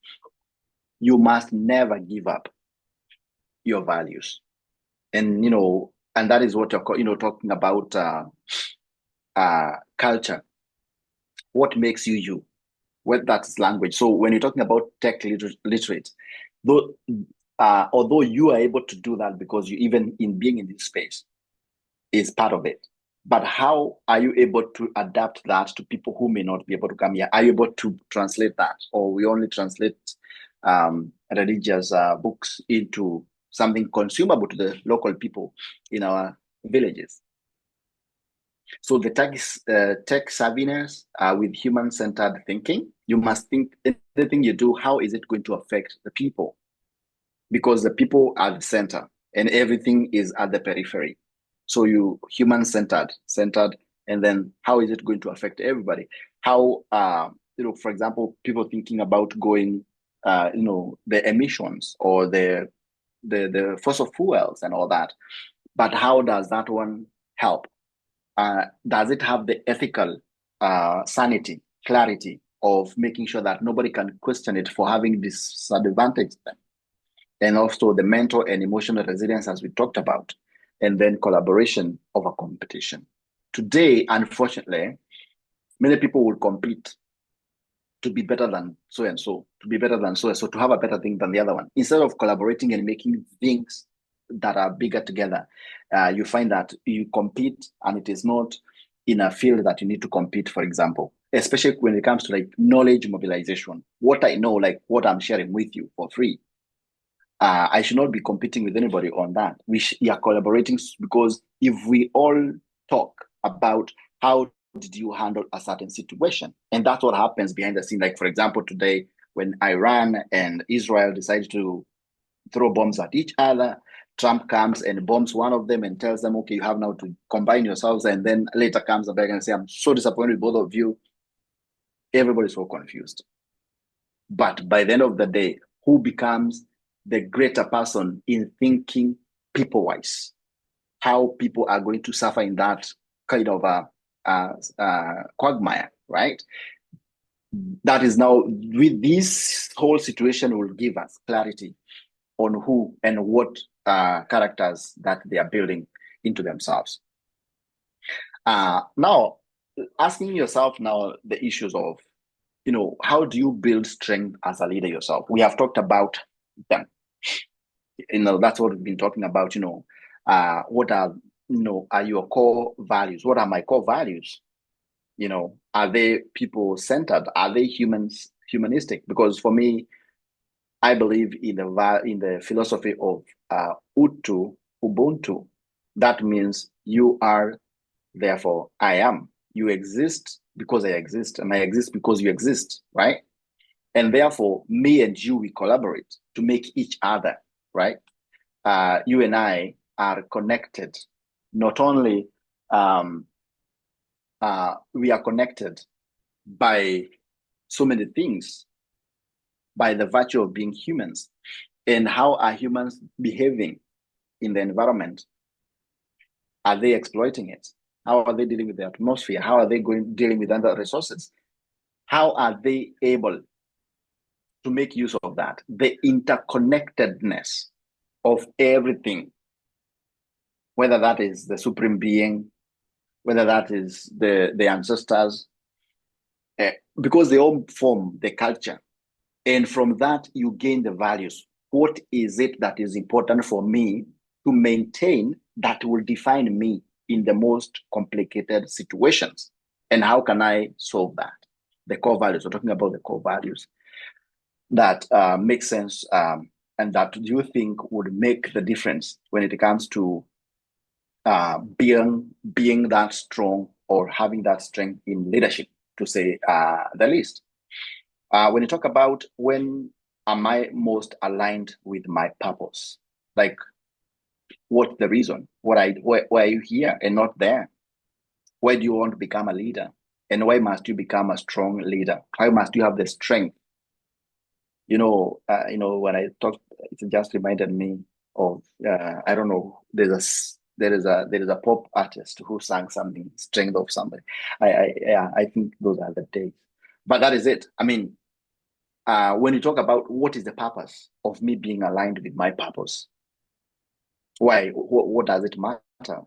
you must never give up your values. And, and that is what you're, talking about culture. What makes you? Well, that's language. So when you're talking about tech literate, though, although you are able to do that because you, even in being in this space, is part of it. But how are you able to adapt that to people who may not be able to come here? Are you able to translate that, or we only translate religious books into something consumable to the local people in our villages. So the tech savviness with human-centered thinking, you must think everything you do, how is it going to affect the people? Because the people are the center and everything is at the periphery. So you human-centered, and then how is it going to affect everybody? How, for example, people thinking about going, the emissions or the fossil fuels and all that. But how does that one help? Does it have the ethical sanity, clarity of making sure that nobody can question it for having disadvantaged them? And also the mental and emotional resilience, as we talked about, and then collaboration over competition. Today, unfortunately, many people will compete to be better than so and so, to be better than so and so, to have a better thing than the other one. Instead of collaborating and making things that are bigger together, you find that you compete and it is not in a field that you need to compete, for example, especially when it comes to like knowledge mobilization. What I know, like what I'm sharing with you for free. I should not be competing with anybody on that. We are collaborating because if we all talk about how did you handle a certain situation, and that's what happens behind the scene. Like for example, today when Iran and Israel decide to throw bombs at each other, Trump comes and bombs one of them and tells them, "Okay, you have now to combine yourselves." And then later comes back and say, "I'm so disappointed with both of you." Everybody's so confused. But by the end of the day, who becomes the greater person in thinking people-wise? How people are going to suffer in that kind of a quagmire, right? That is now, with this whole situation will give us clarity on who and what characters that they are building into themselves. Now, asking yourself now the issues of, how do you build strength as a leader yourself? We have talked about them. That's what we've been talking about. What are your core values? What are my core values? Are they people centered? Are they humanistic? Because for me, I believe in the philosophy of Ubuntu. That means you are, therefore I am. You exist because I exist, and I exist because you exist, right? And therefore, me and you, we collaborate to make each other, right? You and I are connected. Not only we are connected by so many things, by the virtue of being humans. And how are humans behaving in the environment? Are they exploiting it? How are they dealing with the atmosphere? How are they dealing with other resources? How are they able to make use of that? The interconnectedness of everything, whether that is the supreme being, whether that is the ancestors, because they all form the culture. And from that, you gain the values. What is it that is important for me to maintain that will define me in the most complicated situations? And how can I solve that? The core values, we're talking about the core values that make sense and that you think would make the difference when it comes to being that strong or having that strength in leadership, to say the least. When you talk about when am I most aligned with my purpose, like what's the reason? Why are you here and not there? Why do you want to become a leader? And why must you become a strong leader? Why must you have the strength? When I talked, it just reminded me of I don't know. There is a pop artist who sang something, strength of somebody. I think those are the days. But that is it. I mean, when you talk about what is the purpose of me being aligned with my purpose, why? What does it matter?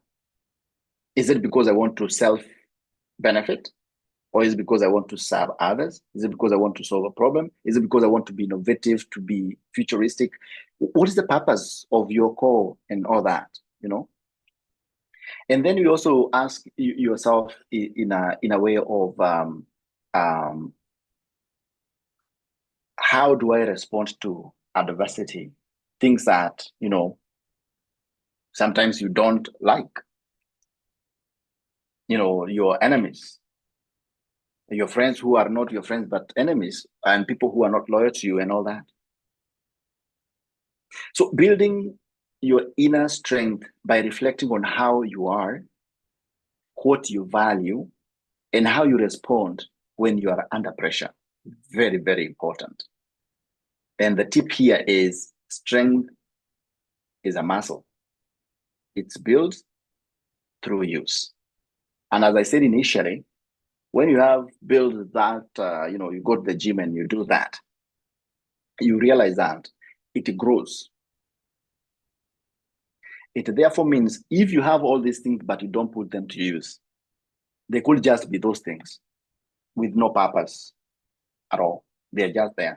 Is it because I want to self benefit? Or is it because I want to serve others? Is it because I want to solve a problem? Is it because I want to be innovative, to be futuristic? What is the purpose of your call and all that, And then you also ask yourself in a way of how do I respond to adversity? Things that, sometimes you don't like, your enemies, your friends who are not your friends, but enemies, and people who are not loyal to you and all that. So building your inner strength by reflecting on how you are, what you value, and how you respond when you are under pressure. Very, very important. And the tip here is strength is a muscle. It's built through use. And as I said initially, when you have built that, you go to the gym and you do that, you realize that it grows. It therefore means if you have all these things, but you don't put them to use, they could just be those things with no purpose at all. They're just there.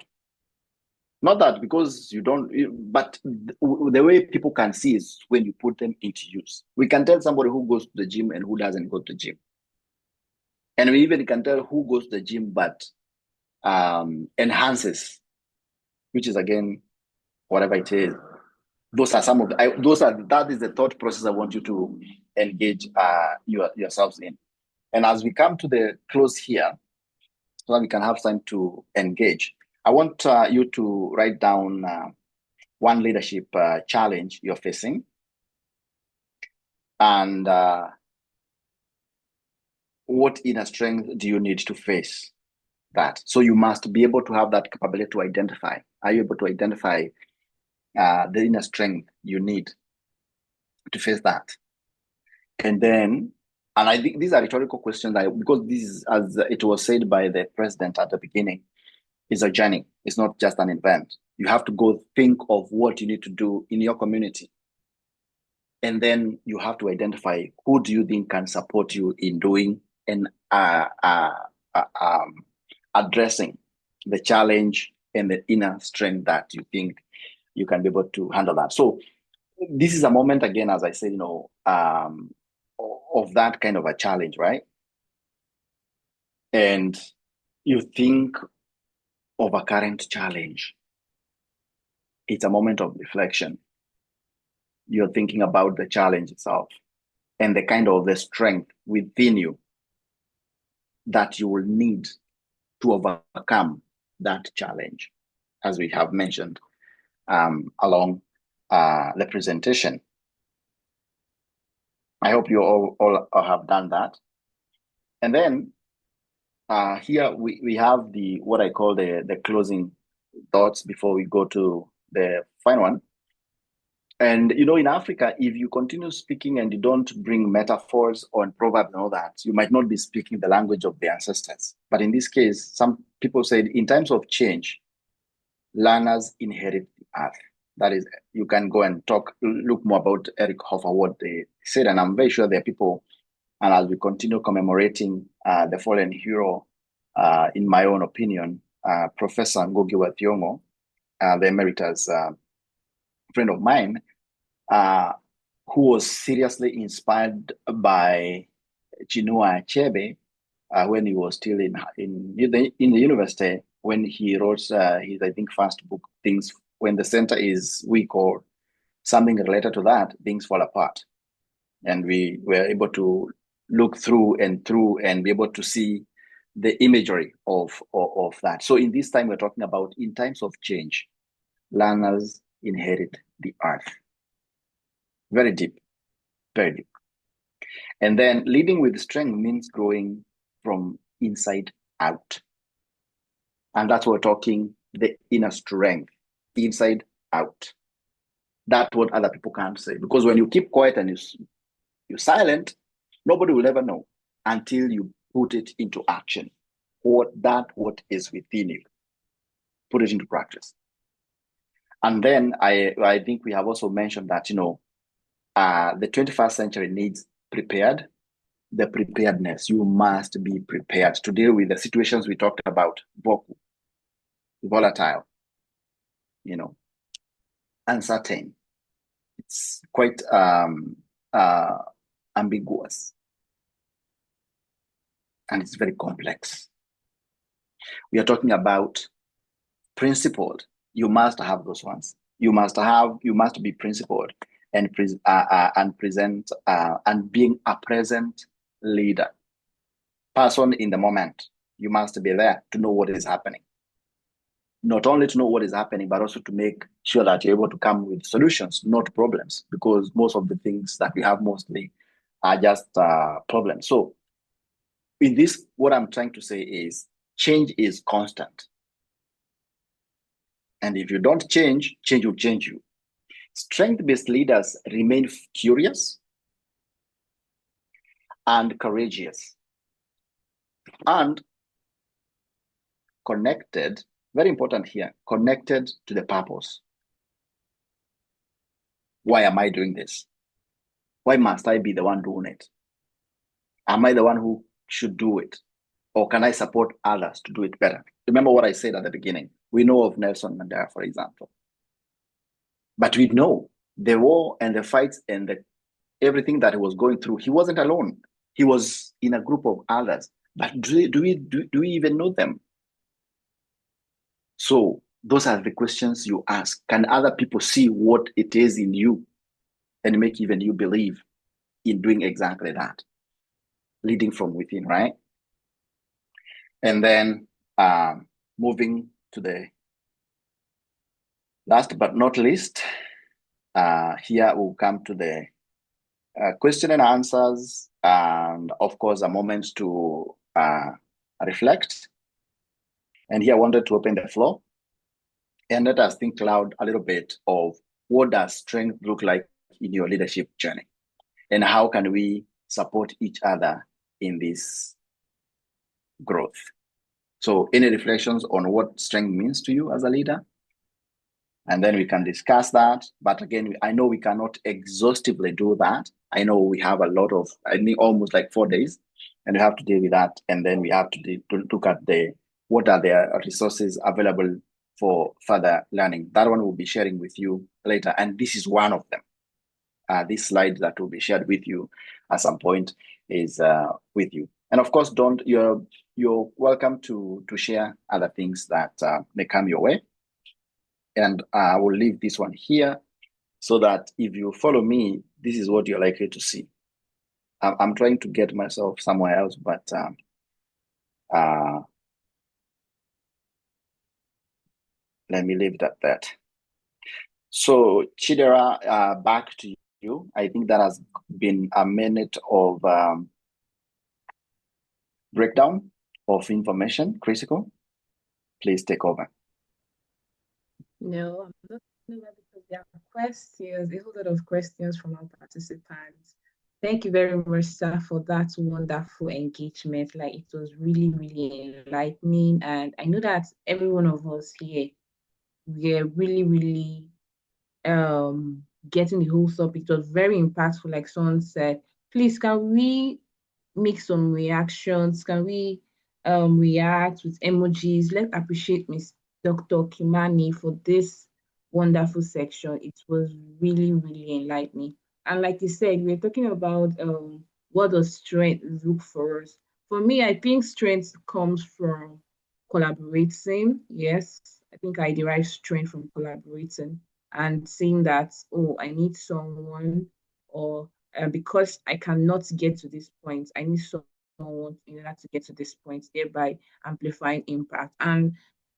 Not that because you don't, but the way people can see is when you put them into use. We can tell somebody who goes to the gym and who doesn't go to the gym. And we even can tell who goes to the gym but enhances, which is again, whatever it is. Those are some of that is the thought process I want you to engage yourselves in. And as we come to the close here, so that we can have time to engage, I want you to write down one leadership challenge you're facing, and what inner strength do you need to face that? So you must be able to have that capability to identify. Are you able to identify the inner strength you need to face that? And then, and I think these are rhetorical questions because this is, as it was said by the president at the beginning, is a journey. It's not just an event. You have to go think of what you need to do in your community. And then you have to identify who do you think can support you in doing and addressing the challenge and the inner strength that you think you can be able to handle that. So this is a moment, again, as I said, of that kind of a challenge, right? And you think of a current challenge. It's a moment of reflection. You're thinking about the challenge itself and the kind of the strength within you that you will need to overcome that challenge, as we have mentioned along the presentation. I hope you all have done that. And then here we have what I call the closing thoughts before we go to the final one. And in Africa, if you continue speaking and you don't bring metaphors or proverbs and all that, you might not be speaking the language of the ancestors. But in this case, some people said in times of change, learners inherit the earth. That is, you can go and look more about Eric Hoffer, what they said. And I'm very sure there are people, and as we continue commemorating the fallen hero, in my own opinion, Professor Ngugi wa Thiong'o, the emeritus friend of mine, who was seriously inspired by Chinua Achebe when he was still in the university, when he wrote his, I think, first book, Things When the Center is Weak, or something related to that, Things Fall Apart. And we were able to look through and be able to see the imagery of that. So in this time, we're talking about in times of change, learners inherit the earth. Very deep, very deep. And then leading with strength means growing from inside out. And that's what we're talking, the inner strength, inside out. That's what other people can't say. Because when you keep quiet and you're silent, nobody will ever know until you put it into action. What is within you. Put it into practice. And then I think we have also mentioned that, the 21st century needs prepared. The preparedness, you must be prepared to deal with the situations we talked about, volatile, uncertain. It's quite ambiguous, and it's very complex. We are talking about principled. You must have those ones. You must be principled and present and being a present leader, person in the moment. You must be there to know what is happening. Not only to know what is happening, but also to make sure that you're able to come with solutions, not problems, because most of the things that we have mostly are just problems. So in this, what I'm trying to say is change is constant. And if you don't change, change will change you. Strength-based leaders remain curious and courageous and connected, very important here, connected to the purpose. Why am I doing this? Why must I be the one doing it? Am I the one who should do it? Or can I support others to do it better? Remember what I said at the beginning. We know of Nelson Mandela, for example. But we know the war and the fights and everything that he was going through, he wasn't alone. He was in a group of others. But do we even know them? So those are the questions you ask. Can other people see what it is in you and make even you believe in doing exactly that? Leading from within, right? And then moving to the last but not least, here we'll come to the question and answers, and of course, a moment to reflect. And here I wanted to open the floor and let us think loud a little bit of what does strength look like in your leadership journey, and how can we support each other in this growth? So any reflections on what strength means to you as a leader? And then we can discuss that. But again, I know we cannot exhaustively do that. I know we have a lot of, I think almost like 4 days, and we have to deal with that. And then we have to look at what are the resources available for further learning. That one we'll be sharing with you later. And this is one of them. This slide that will be shared with you at some point is with you. And of course, you're welcome to share other things that may come your way. And I will leave this one here so that if you follow me, this is what you're likely to see. I'm trying to get myself somewhere else, but let me leave it at that. So Chidera, back to you. I think that has been a minute of breakdown of information, critical. Please take over. No, I'm not doing that because there are questions, a whole lot of questions from our participants. Thank you very much, sir, for that wonderful engagement. Like, it was really, really enlightening. And I know that every one of us here, we're really, really getting the whole topic. It was very impactful, like someone said. Please, can we make some reactions? Can we react with emojis? Let's appreciate Miss Dr. Kimani for this wonderful section. It was really, really enlightening. And like you said, we're talking about what does strength look for us. For me, I think strength comes from collaborating. Yes, I think I derive strength from collaborating and seeing that, oh, I need someone, or because I cannot get to this point, I need someone in order to get to this point, thereby amplifying impact. And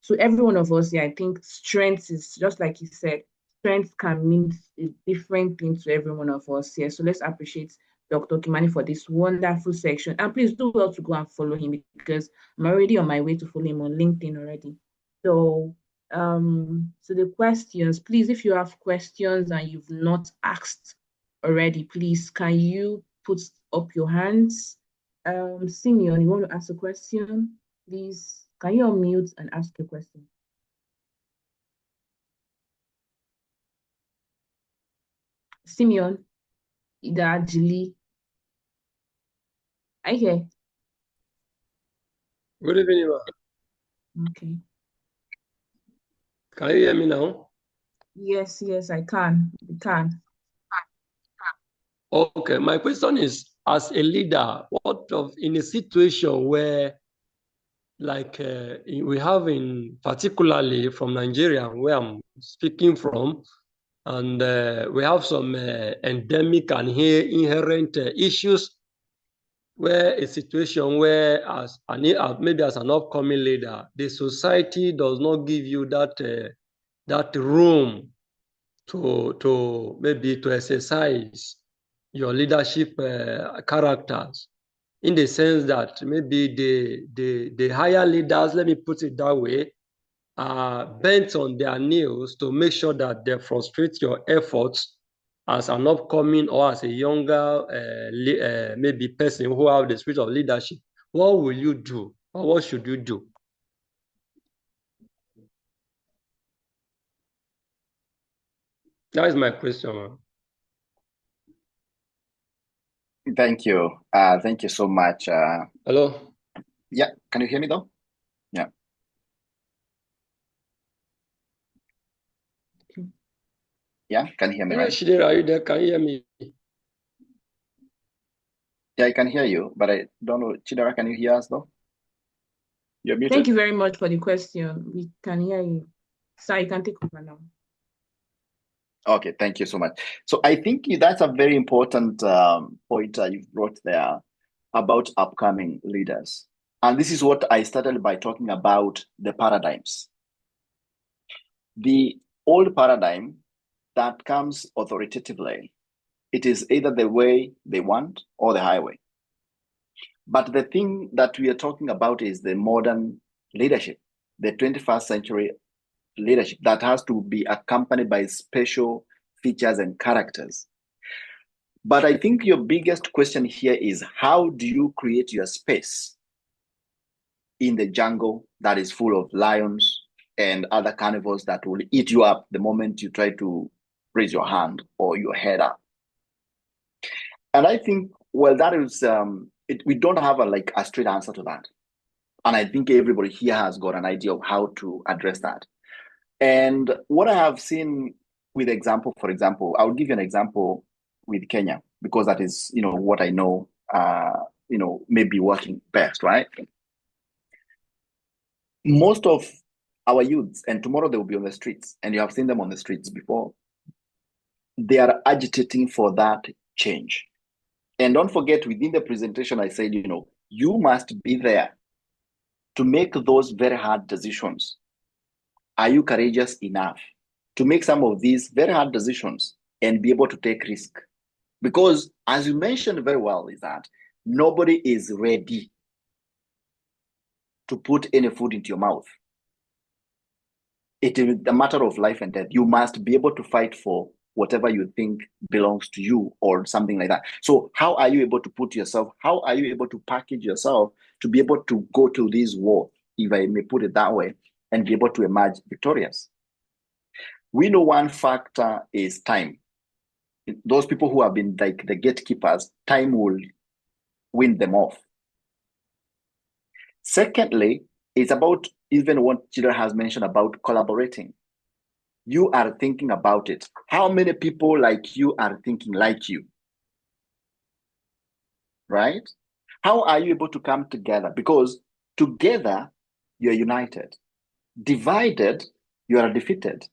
to every one of us, yeah, I think strength is just like you said, strength can mean a different thing to every one of us here. So let's appreciate Dr. Kimani for this wonderful section. And please do well to go and follow him because I'm already on my way to follow him on LinkedIn already. So the questions, please, if you have questions and you've not asked already, please, can you put up your hands? Simeon, you want to ask a question? Please, can you unmute and ask a question? Simeon, Idajili. I hear. Good evening, ma'am. Okay. Can you hear me now? Yes, I can. We can. Okay, my question is, as a leader, in a situation where like we have in particularly from Nigeria, where I'm speaking from, and we have some endemic and inherent issues where a situation where maybe as an upcoming leader, the society does not give you that room to maybe to exercise your leadership characters, in the sense that maybe the higher leaders, let me put it that way, are bent on their nails to make sure that they frustrate your efforts as an upcoming or as a younger maybe person who have the spirit of leadership. What will you do, or what should you do? That is my question. Thank you. Thank you so much. Hello? Yeah, can you hear me though? Yeah. Yeah, can you hear me, Hello, right? Shidera, are you there? Can you hear me? Yeah, I can hear you, but I don't know. Chidera, can you hear us though? You're muted. Thank you very much for the question. We can hear you. So you can take over now. Okay, thank you so much. So I think that's a very important point you've brought there about upcoming leaders. And this is what I started by talking about the paradigms. The old paradigm that comes authoritatively, it is either the way they want or the highway. But the thing that we are talking about is the modern leadership, the 21st century leadership that has to be accompanied by special features and characters. But I think your biggest question here is, how do you create your space in the jungle that is full of lions and other carnivores that will eat you up the moment you try to raise your hand or your head up? And I think, well, that is, we don't have a straight answer to that. And I think everybody here has got an idea of how to address that. And what I have seen with example, for example, I'll give you an example with Kenya, because that is, what I know, maybe working best, right? Most of our youths, and tomorrow they will be on the streets, and you have seen them on the streets before, they are agitating for that change. And don't forget, within the presentation, I said, you must be there to make those very hard decisions. Are you courageous enough to make some of these very hard decisions and be able to take risk? Because as you mentioned very well, is that nobody is ready to put any food into your mouth. It is a matter of life and death. You must be able to fight for whatever you think belongs to you or something like that. So how are you able to put yourself, how are you able to package yourself to be able to go to this war, if I may put it that way, and be able to emerge victorious? We know one factor is time. Those people who have been like the gatekeepers, time will win them off. Secondly, it's about even what Chidera has mentioned about collaborating. You are thinking about it. How many people like you are thinking like you? Right? How are you able to come together? Because together, you're united. Divided, you are defeated.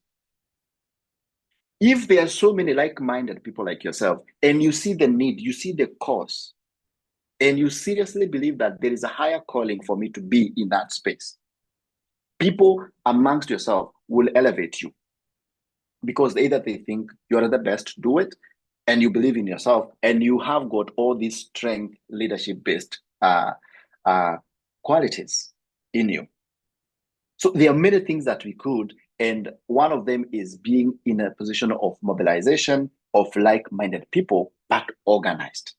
If there are so many like-minded people like yourself, and you see the need, you see the cause, and you seriously believe that there is a higher calling for me to be in that space, people amongst yourself will elevate you, because either they think you're the best to do it, and you believe in yourself, and you have got all these strength, leadership-based qualities in you. So there are many things that we could, and one of them is being in a position of mobilization of like-minded people, but organized.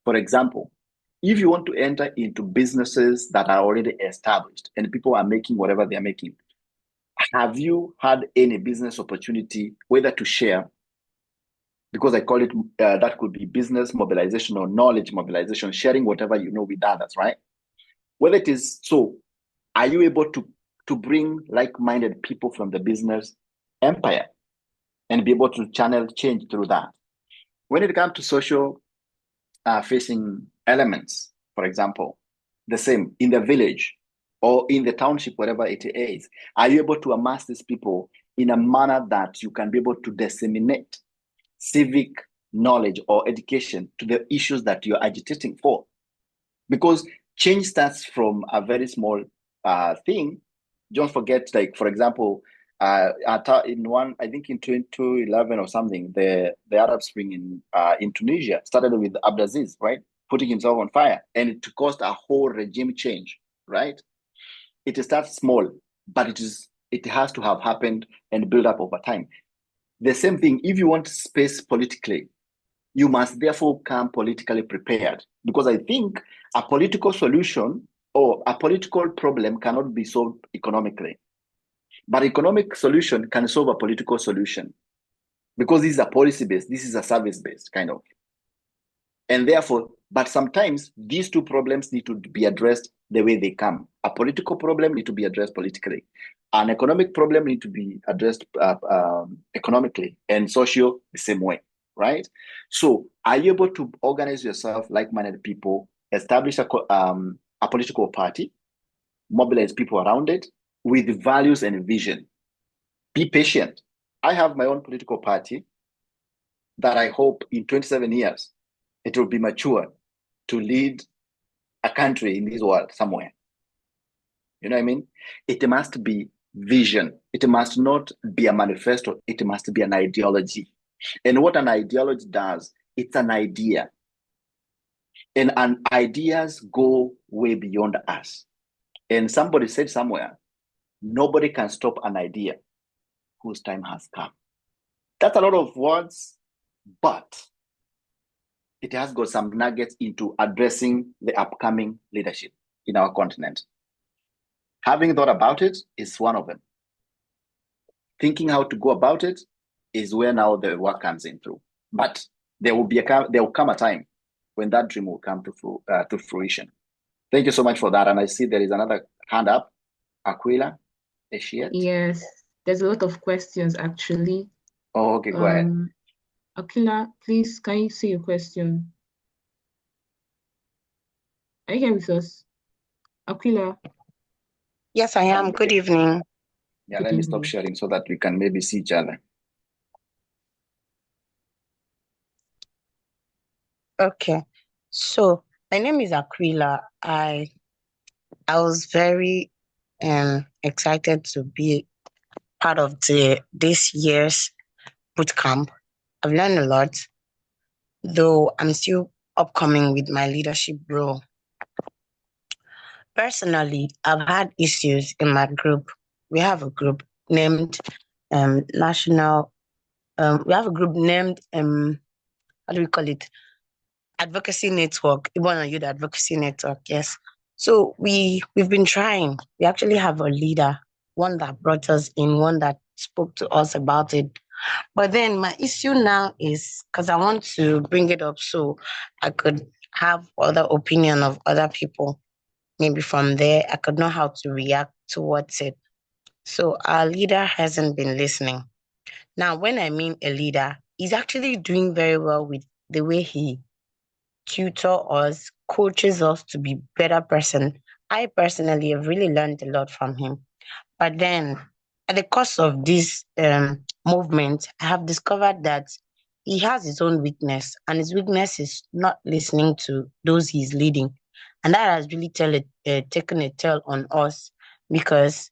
For example, if you want to enter into businesses that are already established and people are making whatever they're making, have you had any business opportunity, whether to share? Because I call it, that could be business mobilization or knowledge mobilization, sharing whatever you know with others, right? Whether it is so, are you able to bring like-minded people from the business empire and be able to channel change through that? When it comes to social facing elements, for example, the same in the village, or in the township, wherever it is? Are you able to amass these people in a manner that you can be able to disseminate civic knowledge or education to the issues that you're agitating for? Because change starts from a very small thing. Don't forget, like, for example, in one, I think in 2011 or something, the Arab Spring in Tunisia started with Abdelaziz, right? Putting himself on fire, and it caused a whole regime change, right? It starts small, but it has to have happened and build up over time. The same thing, if you want space politically, you must therefore come politically prepared, because I think a political solution or a political problem cannot be solved economically. But economic solution can solve a political solution, because this is a policy-based, this is a service-based kind of. And therefore, but sometimes these two problems need to be addressed the way they come. A political problem need to be addressed politically. An economic problem need to be addressed economically, and social the same way, right? So are you able to organize yourself, like-minded people, establish a political party, mobilize people around it with values and vision? Be patient. I have my own political party that I hope in 27 years, it will be mature to lead a country in this world somewhere. You know what I mean? It must be vision. It must not be a manifesto. It must be an ideology. And what an ideology does, it's an idea. And ideas go way beyond us. And somebody said somewhere, nobody can stop an idea whose time has come. That's a lot of words, but it has got some nuggets into addressing the upcoming leadership in our continent. Having thought about it is one of them. Thinking how to go about it is where now the work comes in through. But there will come a time when that dream will come to fruition. Thank you so much for that. And I see there is another hand up. Aquila, Eshiet. Yes, there's a lot of questions actually. Oh, okay, go ahead. Aquila, please, can you see your question? Are you here with us? Aquila? Yes, I am. Good evening. Yeah, let me stop sharing so that we can maybe see each other. Okay. So my name is Aquila. I was very excited to be part of this year's bootcamp. I've learned a lot, though I'm still upcoming with my leadership role. Personally, I've had issues in my group. We have a group named National. We have a group named how do we call it? Advocacy Network, Ibon Youth Advocacy Network. Yes. So we've been trying. We actually have a leader, one that brought us in, one that spoke to us about it. But then my issue now is because I want to bring it up so I could have other opinion of other people. Maybe from there I could know how to react towards it. So our leader hasn't been listening. Now, when I mean a leader, he's actually doing very well with the way he tutor us, coaches us to be better person. I personally have really learned a lot from him. But then at the course of this movement, I have discovered that he has his own weakness, and his weakness is not listening to those he's leading. And that has really taken a toll on us, because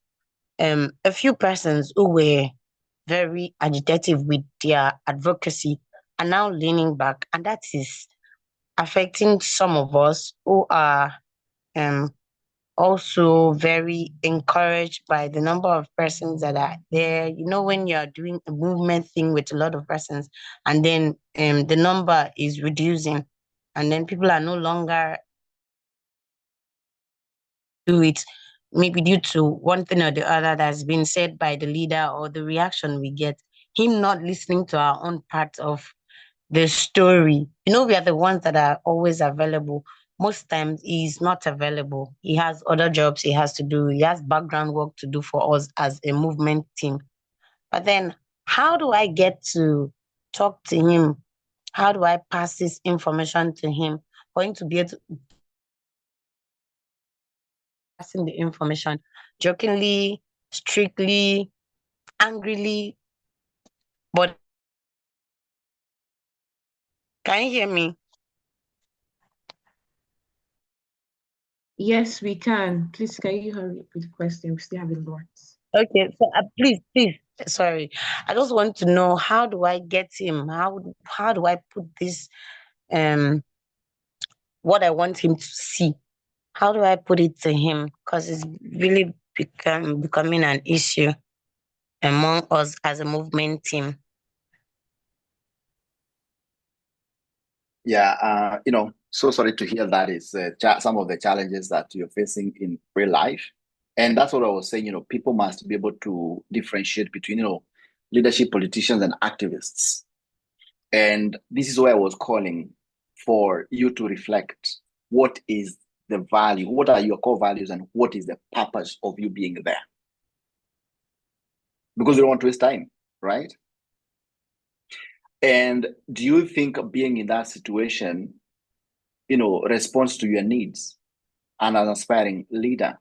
a few persons who were very agitative with their advocacy are now leaning back, and that is affecting some of us who are also very encouraged by the number of persons that are there. You know, when you're doing a movement thing with a lot of persons, and then the number is reducing, and then people are no longer do it, maybe due to one thing or the other that's been said by the leader, or the reaction we get, him not listening to our own part of the story. You know, we are the ones that are always available. Most times he's not available. He has other jobs he has to do. He has background work to do for us as a movement team. But then how do I get to talk to him? How do I pass this information to him for him to be able to passing the information jokingly, strictly, angrily. But can you hear me? Yes, we can. Please, can you hurry up with the question? We still have a lot. Okay, so please, sorry. I just want to know, how do I get him? How do I put this um what I want him to see? How do I put it to him? Because it's really becoming an issue among us as a movement team. Yeah, so sorry to hear that is some of the challenges that you're facing in real life. And that's what I was saying, people must be able to differentiate between, leadership, politicians, and activists. And this is why I was calling for you to reflect what is the value, what are your core values, and what is the purpose of you being there. Because we don't want to waste time, right? And do you think being in that situation, responds to your needs and an aspiring leader?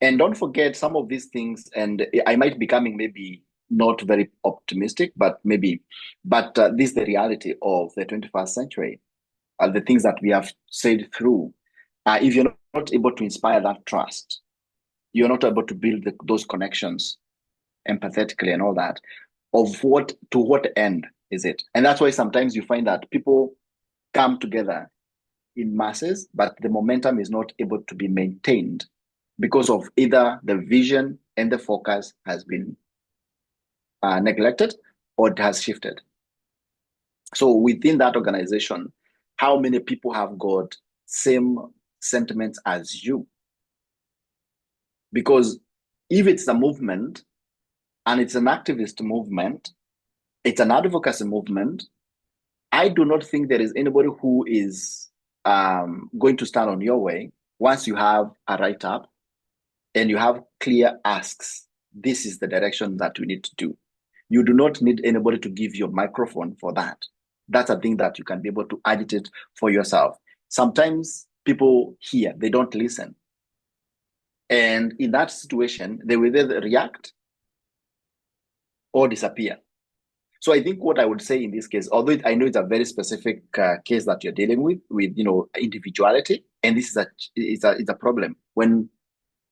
And don't forget some of these things, and I might be coming maybe not very optimistic, but this is the reality of the 21st century. The things that we have said through. If you're not able to inspire that trust, you're not able to build those connections empathetically and all that, to what end is it? And that's why sometimes you find that people come together in masses, but the momentum is not able to be maintained because of either the vision and the focus has been neglected or it has shifted. So within that organization, how many people have got same sentiments as you? Because if it's a movement and it's an activist movement, it's an advocacy movement, I do not think there is anybody who is going to stand on your way once you have a write-up and you have clear asks. This is the direction that we need to do. You do not need anybody to give you a microphone for that. That's a thing that you can be able to agitate for yourself. Sometimes people hear, they don't listen. And in that situation, they will either react or disappear. So I think what I would say in this case, although I know it's a very specific case that you're dealing with individuality, and this is a problem when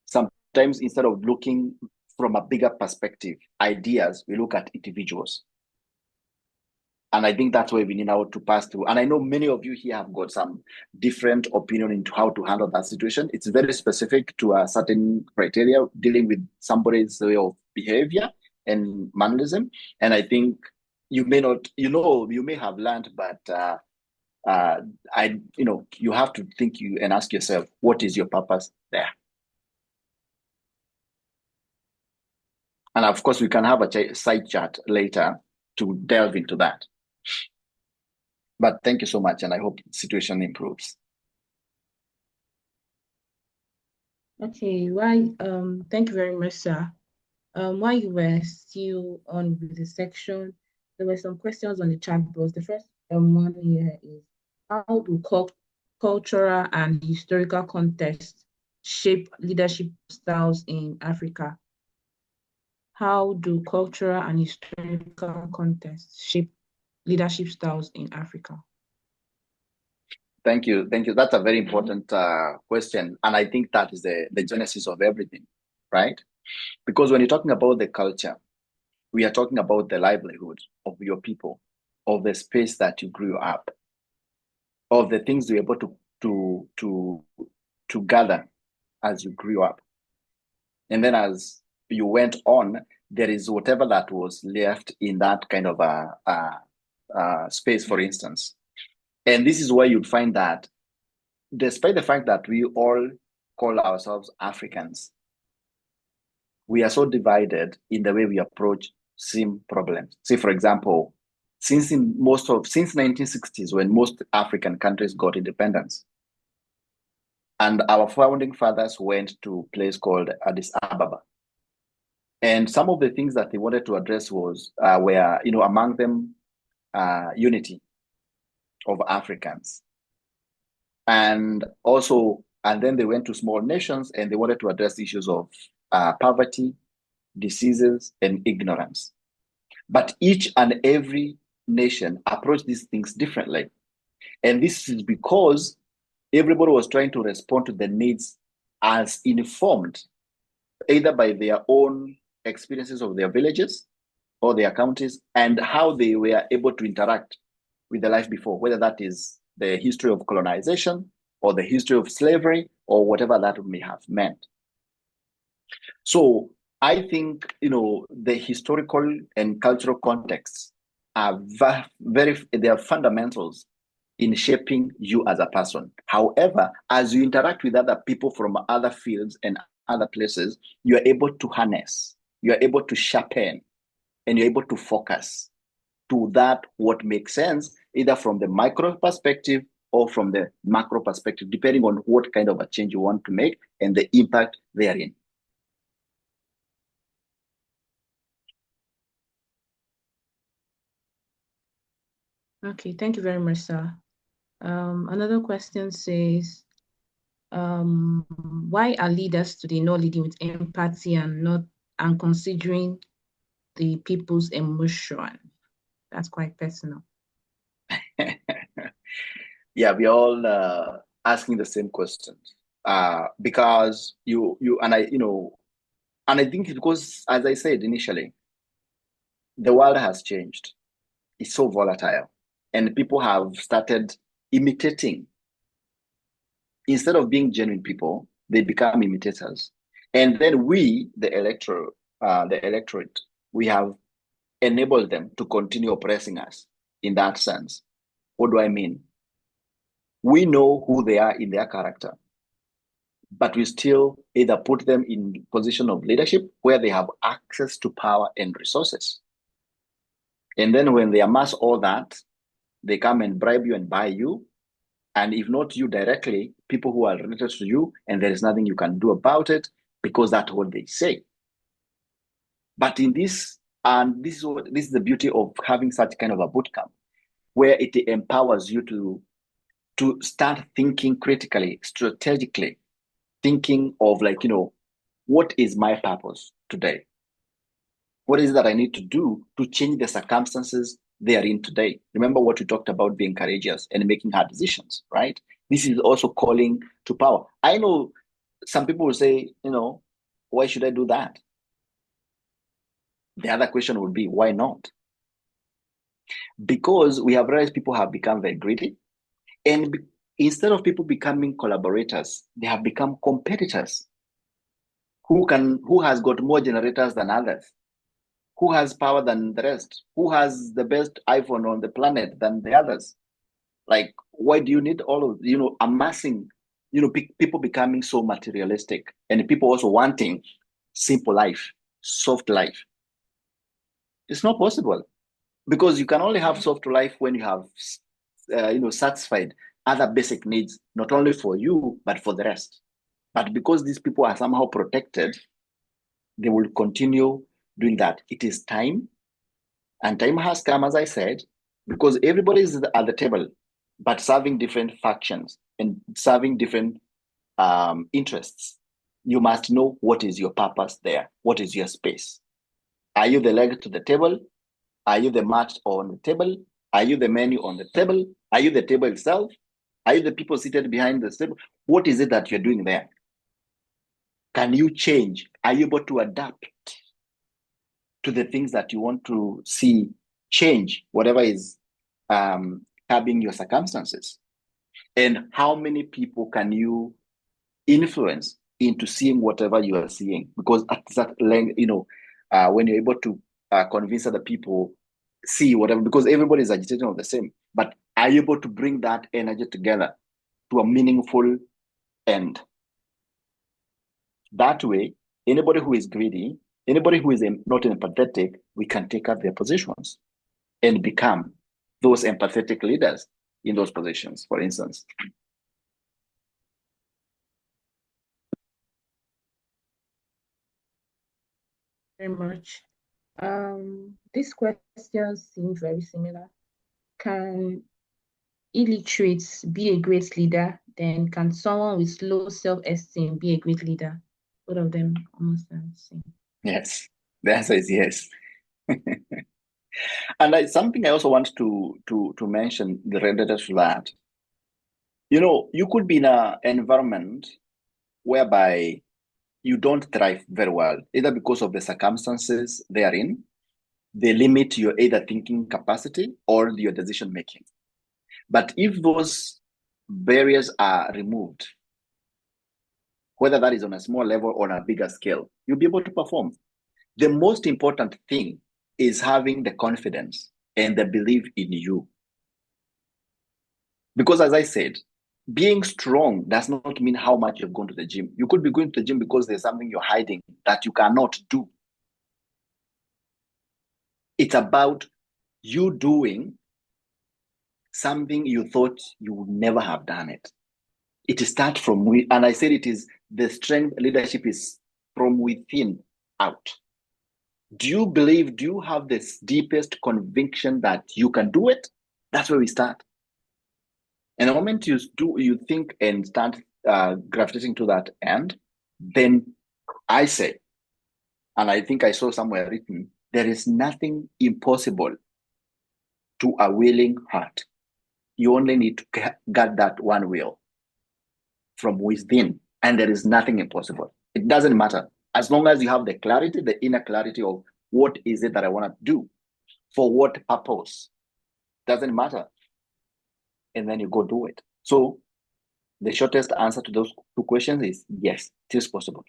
sometimes instead of looking from a bigger perspective, ideas, we look at individuals. And I think that's where we need now to pass through. And I know many of you here have got some different opinion into how to handle that situation. It's very specific to a certain criteria dealing with somebody's way of behavior and mannerism. And I think you may not, you may have learned, but you have to think and ask yourself, what is your purpose there? And of course, we can have a side chat later to delve into that. But thank you so much, and I hope the situation improves. Okay, thank you very much, sir. While you were still on with the section, there were some questions on the chat box. The first one here is, how do cultural and historical context shape leadership styles in Africa? How do cultural and historical contexts shape leadership styles in Africa? Thank you. That's a very important question. And I think that is the genesis of everything, right? Because when you're talking about the culture, we are talking about the livelihood of your people, of the space that you grew up, of the things you're able to gather as you grew up. And then as you went on, there is whatever that was left in that kind of a space, for instance. And this is where you'd find that despite the fact that we all call ourselves Africans, we are so divided in the way we approach same problems. Say, for example, since 1960s, when most African countries got independence, and our founding fathers went to a place called Addis Ababa. And some of the things that they wanted to address were, among them, unity of Africans. And also And then they went to small nations and they wanted to address issues of poverty, diseases, and ignorance. But each and every nation approached these things differently. And this is because everybody was trying to respond to the needs as informed, either by their own experiences of their villages or their counties, and how they were able to interact with the life before, whether that is the history of colonization or the history of slavery or whatever that may have meant. So I think, the historical and cultural contexts are they are fundamentals in shaping you as a person. However, as you interact with other people from other fields and other places, you are able to harness, you are able to sharpen, and you're able to focus to that what makes sense, either from the micro perspective or from the macro perspective, depending on what kind of a change you want to make and the impact therein. Okay, thank you very much, sir. Another question says, why are leaders today not leading with empathy and considering the people's emotion? That's quite personal. Yeah, we're all asking the same questions because you and I, and I think it's because, as I said initially, the world has changed. It's so volatile, and people have started imitating. Instead of being genuine people, they become imitators. And then we, the electorate, we have enabled them to continue oppressing us in that sense. What do I mean? We know who they are in their character, but we still either put them in position of leadership where they have access to power and resources. And then when they amass all that, they come and bribe you and buy you. And if not you directly, people who are related to you, and there is nothing you can do about it because that's what they say. But in this, and this is the beauty of having such kind of a bootcamp, where it empowers you to start thinking critically, strategically, thinking of what is my purpose today? What is it that I need to do to change the circumstances they are in today? Remember what we talked about, being courageous and making hard decisions, right? This is also calling to power. I know some people will say, why should I do that? The other question would be, why not? Because we have realized people have become very greedy. And instead of people becoming collaborators, they have become competitors. Who has got more generators than others? Who has power than the rest? Who has the best iPhone on the planet than the others? Like, why do you need all of, amassing, people becoming so materialistic, and people also wanting simple life, soft life? It's not possible, because you can only have soft life when you have, satisfied other basic needs, not only for you, but for the rest. But because these people are somehow protected, they will continue doing that. It is time, and time has come, as I said, because everybody is at the table, but serving different factions and serving different interests. You must know what is your purpose there. What is your space? Are you the leg to the table? Are you the mat on the table? Are you the menu on the table? Are you the table itself? Are you the people seated behind the table? What is it that you're doing there? Can you change? Are you able to adapt to the things that you want to see change, whatever is having your circumstances? And how many people can you influence into seeing whatever you are seeing? Because at that length, when you're able to convince other people, see whatever, because everybody is agitating on the same, but are you able to bring that energy together to a meaningful end? That way, anybody who is greedy, anybody who is not empathetic, we can take up their positions and become those empathetic leaders in those positions, for instance. Very much. This question seems very similar. Can illiterates be a great leader? Then can someone with low self-esteem be a great leader? Both of them almost the same. Yes, the answer is yes. And something I also want to mention related to that. You could be in an environment whereby you don't thrive very well, either because of the circumstances they are in. They limit your either thinking capacity or your decision making. But if those barriers are removed, whether that is on a small level or on a bigger scale, you'll be able to perform. The most important thing is having the confidence and the belief in you. Because as I said, being strong does not mean how much you've gone to the gym. You could be going to the gym because there's something you're hiding that you cannot do. It's about you doing something you thought you would never have done it. It starts from within, and I said it is the strength leadership is from within out. Do you have this deepest conviction that you can do it? That's where we start. And the moment you think and start gravitating to that end, then I say, and I think I saw somewhere written, there is nothing impossible to a willing heart. You only need to get that one will from within, and there is nothing impossible. It doesn't matter. As long as you have the clarity, the inner clarity of what is it that I want to do, for what purpose, doesn't matter. And then you go do it. So the shortest answer to those two questions is yes, it is possible.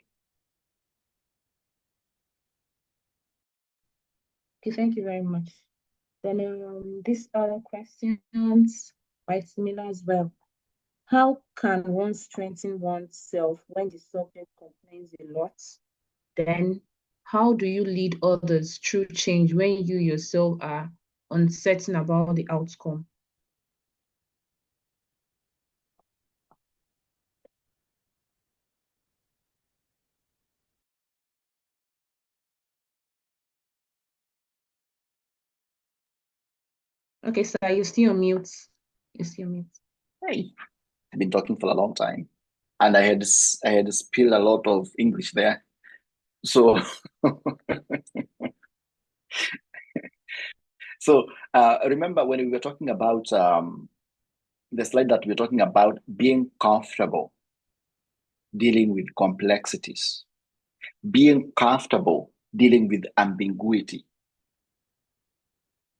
Okay, thank you very much. Then these other questions quite similar as well. How can one strengthen oneself when the subject complains a lot? Then how do you lead others through change when you yourself are uncertain about the outcome? Okay, so you're still on mute. You're still on mute. Hey, I've been talking for a long time, and I had spilled a lot of English there. So, remember when we were talking about the slide that we were talking about being comfortable dealing with complexities, being comfortable dealing with ambiguity,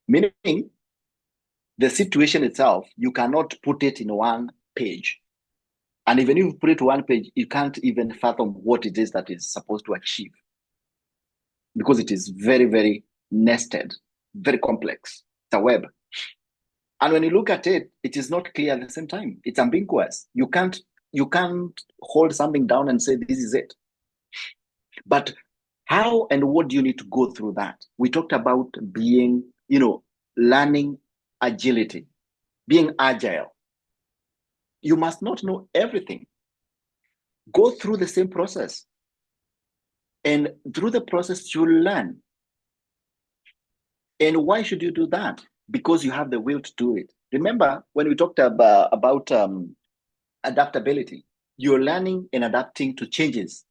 meaning the situation itself, you cannot put it in one page. And even if you put it one page, you can't even fathom what it is that is supposed to achieve, because it is very, very nested, very complex. It's a web. And when you look at it, it is not clear at the same time. It's ambiguous. You can't hold something down and say, this is it. But how and what do you need to go through that? We talked about being, learning agility, being agile. You must not know everything. Go through the same process. And through the process, you'll learn. And why should you do that? Because you have the will to do it. Remember, when we talked about adaptability, you're learning and adapting to changes.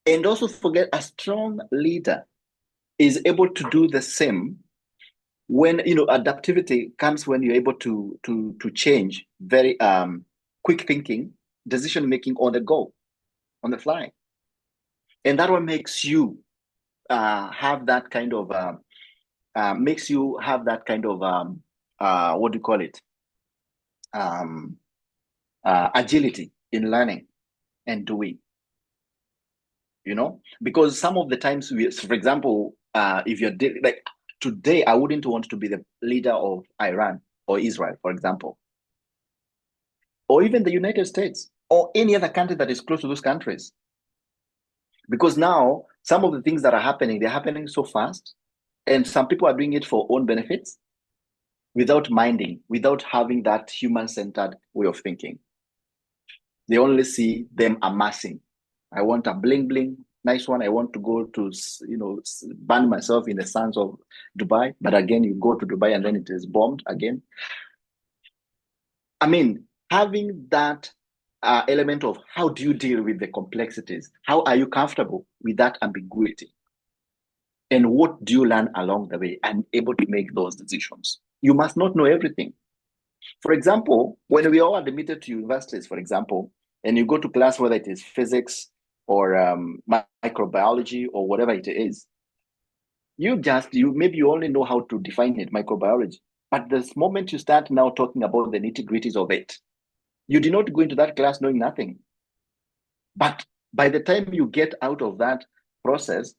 And also forget, a strong leader is able to do the same when, adaptivity comes when you're able to change very quick thinking, decision making on the go, on the fly. And that one makes you have that kind of what do you call it? Agility in learning and doing. Because some of the times for example, if you're like today, I wouldn't want to be the leader of Iran or Israel, for example, or even the United States or any other country that is close to those countries. Because now some of the things that are happening, they're happening so fast, and some people are doing it for own benefits without minding, without having that human-centered way of thinking. They only see them amassing. I want a bling bling, nice one. I want to go to, burn myself in the sands of Dubai. But again, you go to Dubai and then it is bombed again. I mean, having that element of how do you deal with the complexities? How are you comfortable with that ambiguity? And what do you learn along the way and able to make those decisions? You must not know everything. For example, when we all admitted to universities, for example, and you go to class, whether it is physics or microbiology or whatever it is, maybe you only know how to define it, microbiology. But the moment you start now talking about the nitty-gritties of it, you did not go into that class knowing nothing. But by the time you get out of that process,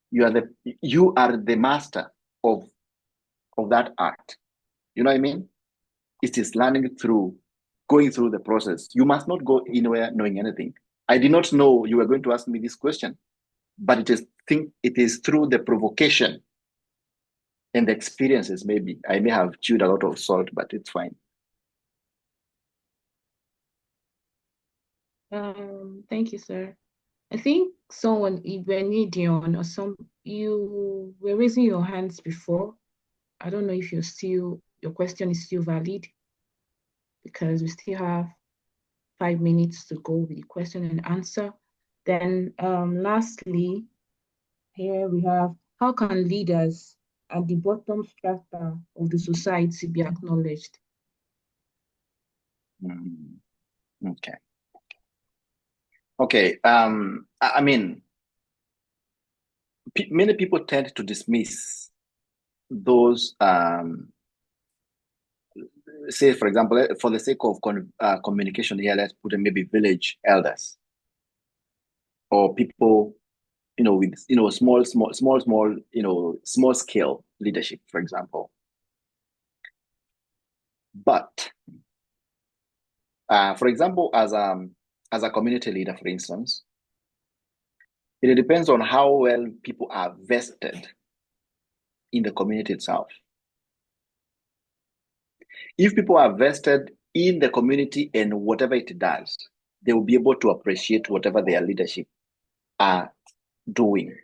you are the master of that art. You know what I mean? It is learning through going through the process. You must not go anywhere knowing anything. I did not know you were going to ask me this question, but it is through the provocation and the experiences. Maybe I may have chewed a lot of salt, but it's fine. Thank you, sir. I think someone, Ibenidion or you were raising your hands before. I don't know if your question is still valid, because we still have 5 minutes to go with the question and answer. Then lastly, here we have, how can leaders at the bottom strata of the society be acknowledged? Okay. Okay. I mean, many people tend to dismiss those, say, for example, for the sake of communication here, let's put in maybe village elders or people, with, small scale leadership, for example. But, for example, as a community leader, for instance, it depends on how well people are vested in the community itself. If people are vested in the community and whatever it does, they will be able to appreciate whatever their leadership are doing.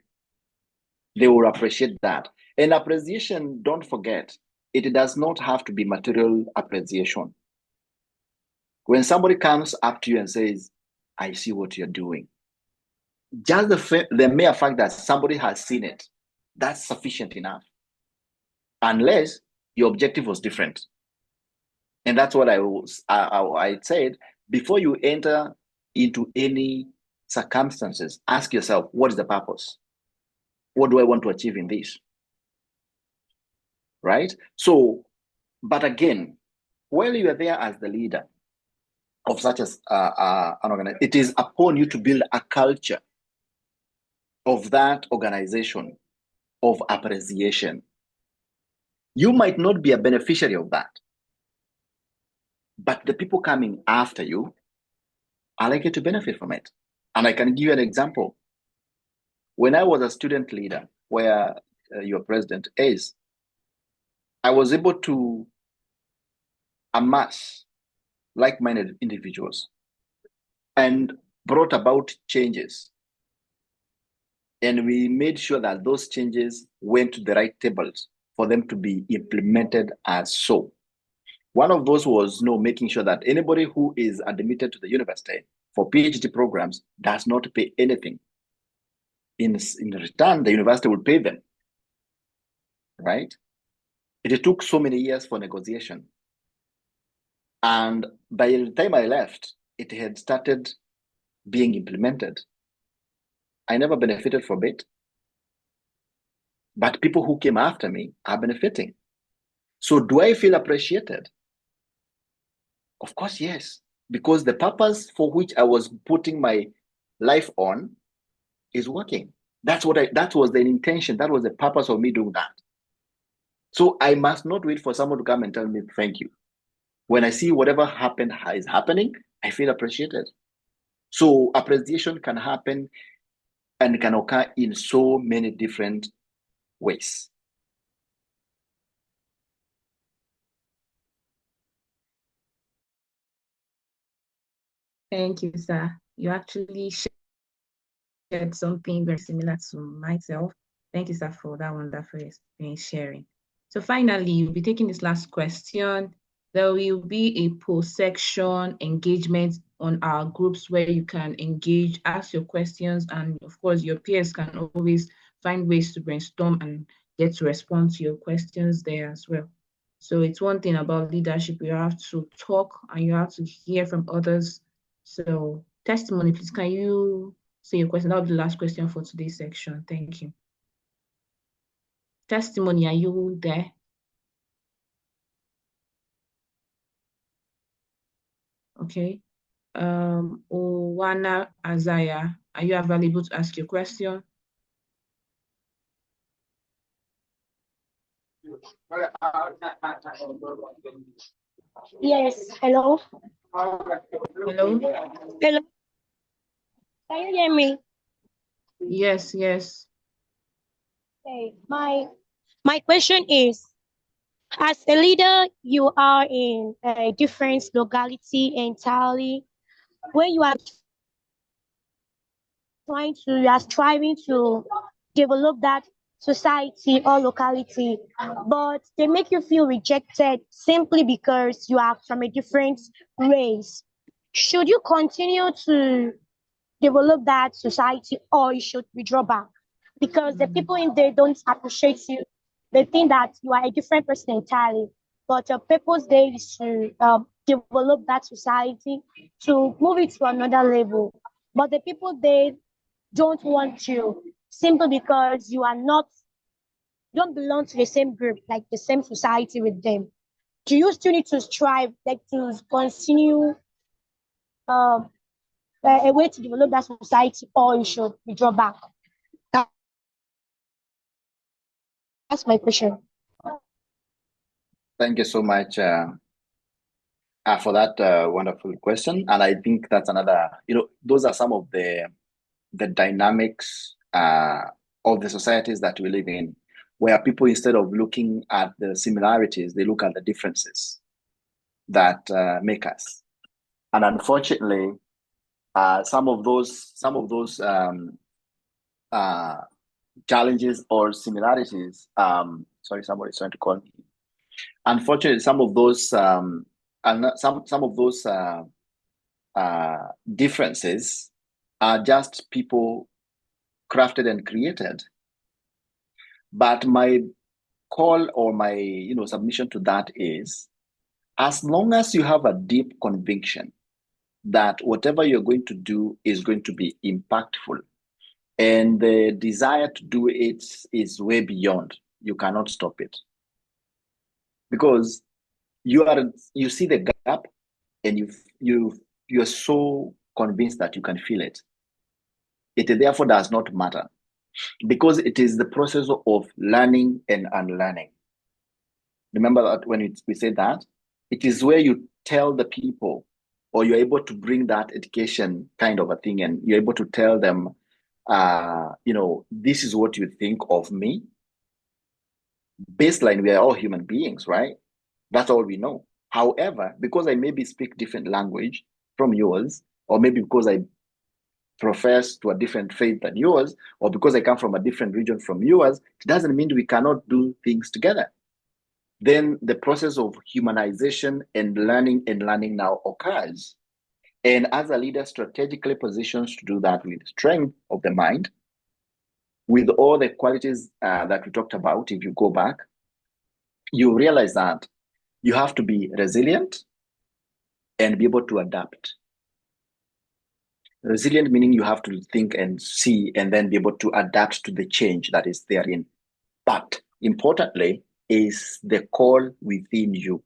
They will appreciate that. And appreciation, don't forget, it does not have to be material appreciation. When somebody comes up to you and says, I see what you're doing, just the mere fact that somebody has seen it, that's sufficient enough. Unless your objective was different. And that's what I said, before you enter into any circumstances, ask yourself, what is the purpose? What do I want to achieve in this? Right? So, but again, while you are there as the leader of such as an organization, it is upon you to build a culture of that organization of appreciation. You might not be a beneficiary of that, but the people coming after you are likely to benefit from it. And I can give you an example. When I was a student leader, where your president is, I was able to amass like-minded individuals and brought about changes. And we made sure that those changes went to the right tables for them to be implemented as so. One of those was making sure that anybody who is admitted to the university for PhD programs does not pay anything. In return, the university will pay them, right? It took so many years for negotiation. And by the time I left, it had started being implemented. I never benefited from it, but people who came after me are benefiting. So do I feel appreciated? Of course, yes, because the purpose for which I was putting my life on is working. That was the intention. That was the purpose of me doing that. So I must not wait for someone to come and tell me thank you. When I see whatever is happening, I feel appreciated. So appreciation can happen and can occur in so many different ways. Thank you, sir. You actually shared something very similar to myself. Thank you, sir, for that wonderful experience sharing. So finally, we'll be taking this last question. There will be a post-section engagement on our groups where you can engage, ask your questions, and of course your peers can always find ways to brainstorm and get to respond to your questions there as well. So it's one thing about leadership, you have to talk and you have to hear from others. So testimony, please, can you say your question? That will be the last question for today's section. Thank you. Testimony, are you there? Okay. Owana Azaya, are you available to ask your question? Yes, hello. Hello? Hello. Can you hear me? Yes, yes. Okay. My question is, as a leader, you are in a different locality entirely. When you are striving to develop that society or locality, but they make you feel rejected simply because you are from a different race. Should you continue to develop that society, or you should withdraw back? Because the people in there don't appreciate you. They think that you are a different person entirely. But your purpose there is to develop that society, to move it to another level. But the people they don't want you simply because you don't belong to the same group, like the same society with them. Do you still need to strive, like to continue um, a way to develop that society, or you should withdraw back? That's my question. Thank you so much for that wonderful question. And I think that's another, those are some of the dynamics of the societies that we live in, where people, instead of looking at the similarities, they look at the differences that make us. And unfortunately, some of those challenges or similarities. Sorry, somebody's trying to call me. Unfortunately, some of those differences are just people crafted and created. But my call or my submission to that is, as long as you have a deep conviction that whatever you're going to do is going to be impactful, and the desire to do it is way beyond, you cannot stop it. Because you see the gap, and you're so convinced that you can feel it. It therefore does not matter, because it is the process of learning and unlearning. Remember that when we say that, it is where you tell the people, or you're able to bring that education kind of a thing, and you're able to tell them, this is what you think of me. Baseline, we are all human beings, right? That's all we know. However, because I maybe speak different language from yours, or maybe because I profess to a different faith than yours, or because I come from a different region from yours, it doesn't mean we cannot do things together. Then the process of humanization and learning now occurs. And as a leader strategically positions to do that with strength of the mind, with all the qualities that we talked about, if you go back, you realize that you have to be resilient and be able to adapt. Resilient meaning you have to think and see and then be able to adapt to the change that is therein. But importantly is the call within you.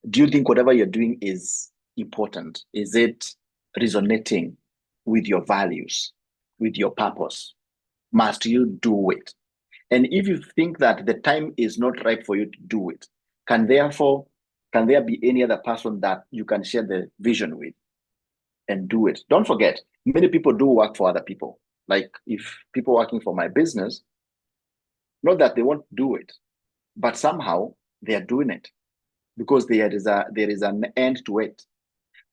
Do you think whatever you're doing is important? Is it resonating with your values, with your purpose? Must you do it? And if you think that the time is not right for you to do it, can there be any other person that you can share the vision with and do it? Don't forget, many people do work for other people. Like if people working for my business, not that they won't do it, but somehow they are doing it because there is an end to it.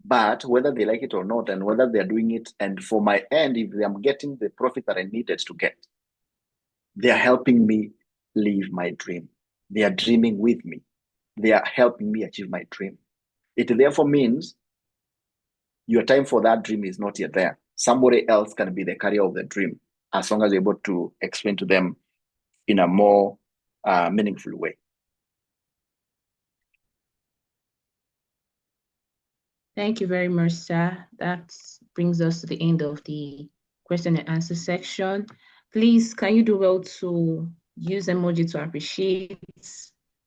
But whether they like it or not, and whether they're doing it, and for my end, if I'm getting the profit that I needed to get, they are helping me live my dream. They are dreaming with me. They are helping me achieve my dream. It therefore means your time for that dream is not yet there. Somebody else can be the carrier of the dream as long as you're able to explain to them in a more meaningful way. Thank you very much, sir. That brings us to the end of the question and answer section. Please, can you do well to use emoji to appreciate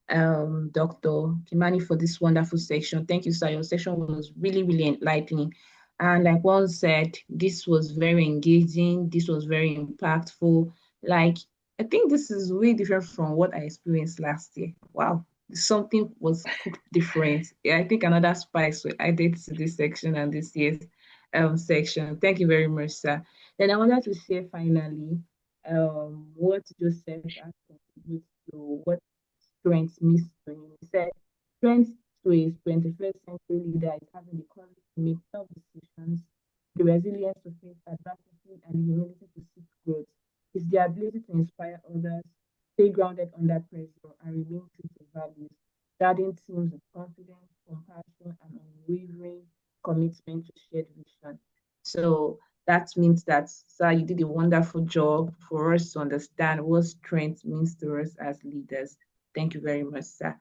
Dr. Kimani for this wonderful section. Thank you, sir. Your section was really, really enlightening. And like one said, this was very engaging. This was very impactful. Like, I think this is way different from what I experienced last year. Wow. Something was cooked different. Yeah, I think another spice was added to this section and this year's section. Thank you very much, sir. Then I wanted to share finally what Joseph has contributed to what strength means to him. He said, strength to a 21st century leader is having the courage to make tough decisions, the resilience to face adversity, and the humility to seek growth. It's the ability to inspire others, stay grounded under pressure, and remain true to values, guiding teams with confidence, compassion, and unwavering commitment to shared vision. So that means that, sir, you did a wonderful job for us to understand what strength means to us as leaders. Thank you very much, sir.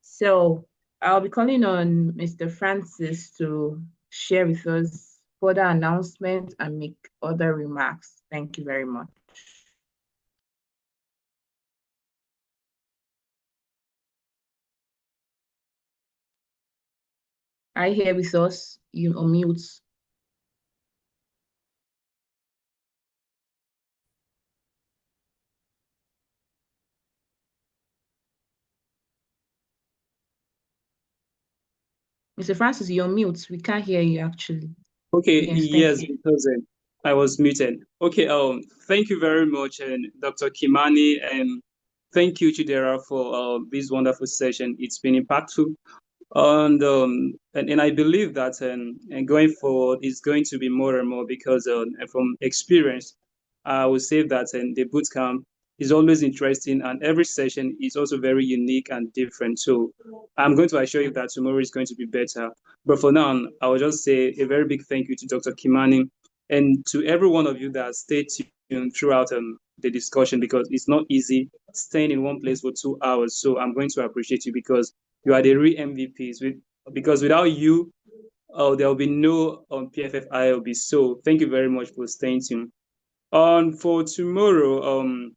So I'll be calling on Mr. Francis to share with us further announcements and make other remarks. Thank you very much. Are you here with us? You unmute. Mr. Francis, you're mute. We can't hear you actually. Okay, Yes, thank yes, you. because I was muted. Okay, thank you very much, and Dr. Kimani, and thank you, Chidera, for this wonderful session. It's been impactful. And I believe that and going forward is going to be more and more because from experience, I would say that the bootcamp is always interesting and every session is also very unique and different. So I'm going to assure you that tomorrow is going to be better. But for now, I will just say a very big thank you to Dr. Kimani and to every one of you that stayed tuned throughout the discussion because it's not easy staying in one place for 2 hours. So I'm going to appreciate you because you are the real MVPs. Because without you, there will be no PFF ILB. So thank you very much for staying tuned. For tomorrow,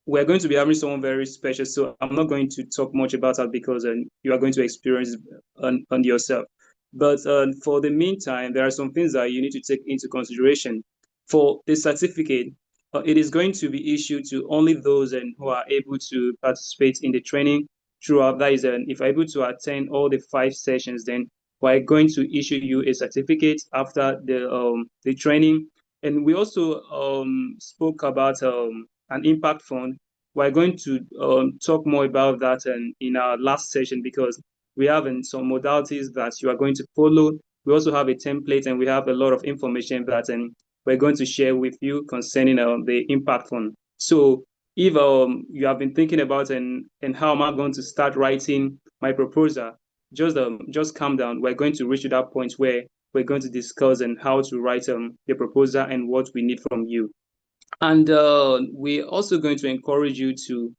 we're going to be having someone very special. So I'm not going to talk much about that because you are going to experience on yourself. But for the meantime, there are some things that you need to take into consideration. For the certificate, it is going to be issued to only those who are able to participate in the training throughout. That is, if you're able to attend all the 5 sessions, then we're going to issue you a certificate after the training. And we also spoke about an impact fund. We're going to talk more about that in our last session because we have some modalities that you are going to follow. We also have a template and we have a lot of information that we're going to share with you concerning the impact fund. So if you have been thinking about and how am I going to start writing my proposal, just calm down. We're going to reach to that point where we're going to discuss and how to write the proposal and what we need from you. And we're also going to encourage you to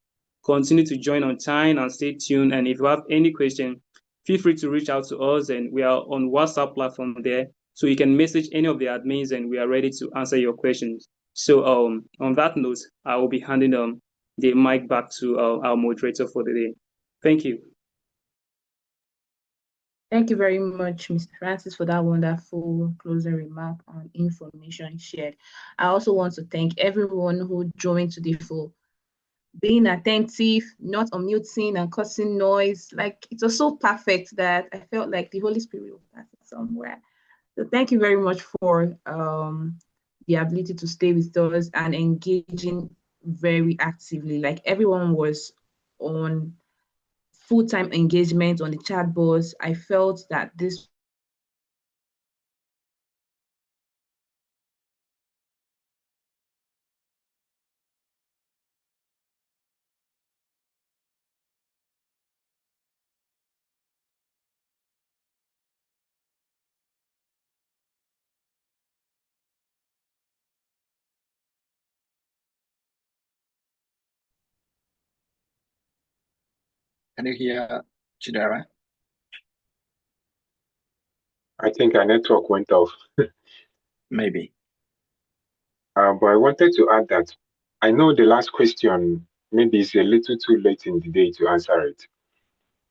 continue to join on time and stay tuned. And if you have any question, feel free to reach out to us. And we are on WhatsApp platform there. So you can message any of the admins and we are ready to answer your questions. So on that note, I will be handing the mic back to our moderator for the day. Thank you. Thank you very much, Mr. Francis, for that wonderful closing remark and information shared. I also want to thank everyone who joined today for being attentive, not unmuting and causing noise. Like, it was so perfect that I felt like the Holy Spirit was passing somewhere. So thank you very much for the ability to stay with us and engaging very actively. Like, everyone was on full-time engagement on the chat boards. I felt that this Can you hear Chidera? I think our network went off. Maybe. But I wanted to add that I know the last question maybe is a little too late in the day to answer it.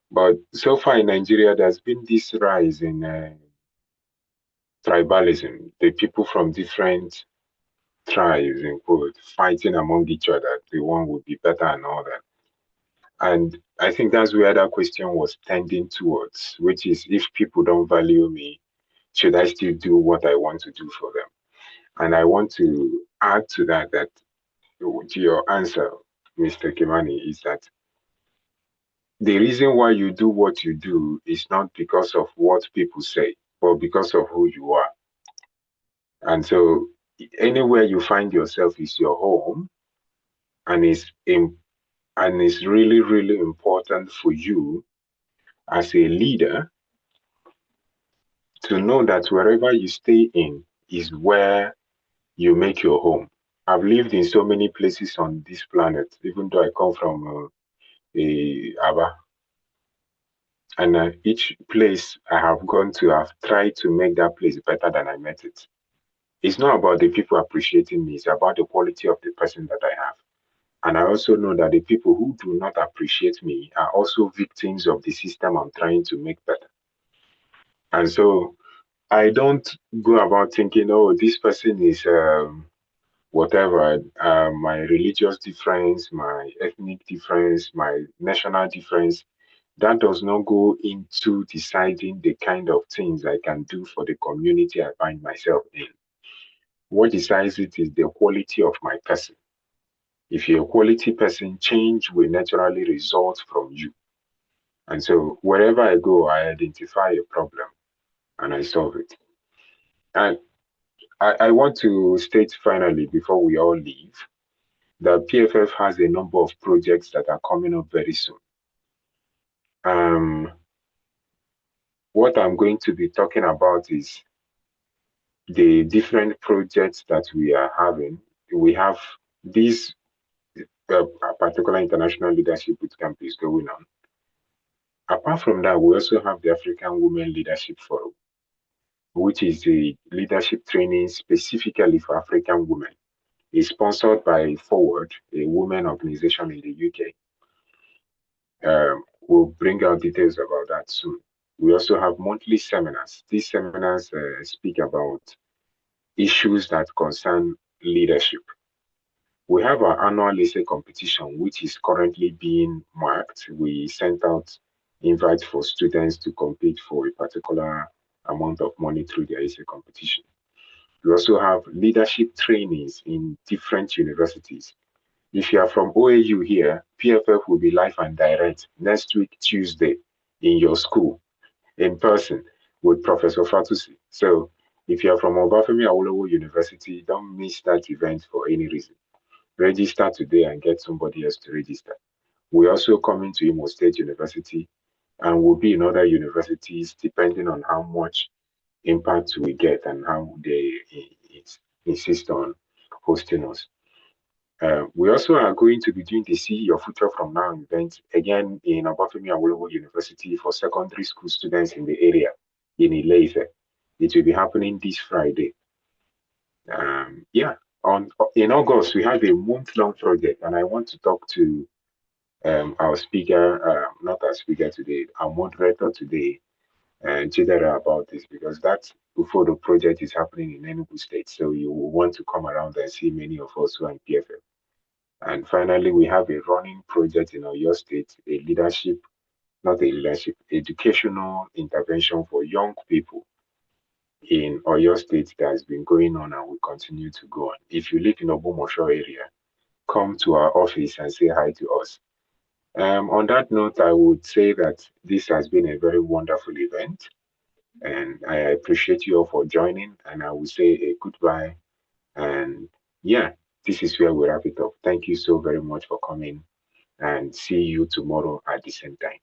But so far in Nigeria, there's been this rise in tribalism. The people from different tribes, in quote, fighting among each other. The one would be better and all that. And I think that's where that question was tending towards, which is if people don't value me, should I still do what I want to do for them? And I want to add to that, to your answer, Mr. Kimani, is that the reason why you do what you do is not because of what people say, but because of who you are. And so anywhere you find yourself is your home, and it's really, really important for you as a leader to know that wherever you stay in is where you make your home. I've lived in so many places on this planet, even though I come from Aba. And each place I have gone to, I've tried to make that place better than I met it. It's not about the people appreciating me, it's about the quality of the person that I have. And I also know that the people who do not appreciate me are also victims of the system I'm trying to make better. And so I don't go about thinking, oh, this person is whatever, my religious difference, my ethnic difference, my national difference. That does not go into deciding the kind of things I can do for the community I find myself in. What decides it is the quality of my person. If you're a quality person, change will naturally result from you. And so wherever I go, I identify a problem and I solve it. And I want to state finally, before we all leave, that PFF has a number of projects that are coming up very soon. What I'm going to be talking about is the different projects that we are having. We have this particular international leadership bootcamp is going on. Apart from that, we also have the African Women Leadership Forum, which is a leadership training specifically for African women. It's sponsored by Forward, a women organization in the UK. We'll bring out details about that soon. We also have monthly seminars. These seminars speak about issues that concern leadership. We have our annual essay competition, which is currently being marked. We sent out invites for students to compete for a particular amount of money through the essay competition. We also have leadership trainings in different universities. If you are from OAU here, PFF will be live and direct next week, Tuesday, in your school, in person, with Professor Fatusi. So if you are from Obafemi Awolowo University, don't miss that event for any reason. Register today and get somebody else to register. We also come into Imo State University and will be in other universities depending on how much impact we get and how they insist on hosting us. We also are going to be doing the See Your Future From Now event again in Obafemi Awolowo University for secondary school students in the area in Ile-Ife. It will be happening this Friday. In August, we have a month-long project, and I want to talk to our speaker, not our speaker today, our moderator today, Chidera, about this, because that's before the project is happening in Enugu State. So you will want to come around and see many of us who are in PFF. And finally, we have a running project in Oyo State, educational intervention for young people in Oyo State that has been going on and will continue to go on. If you live in Obomosho area, come to our office and say hi to us. On that note, I would say that this has been a very wonderful event, and I appreciate you all for joining, and I will say a goodbye. And yeah, this is where we wrap it up. Thank you so very much for coming, and see you tomorrow at the same time.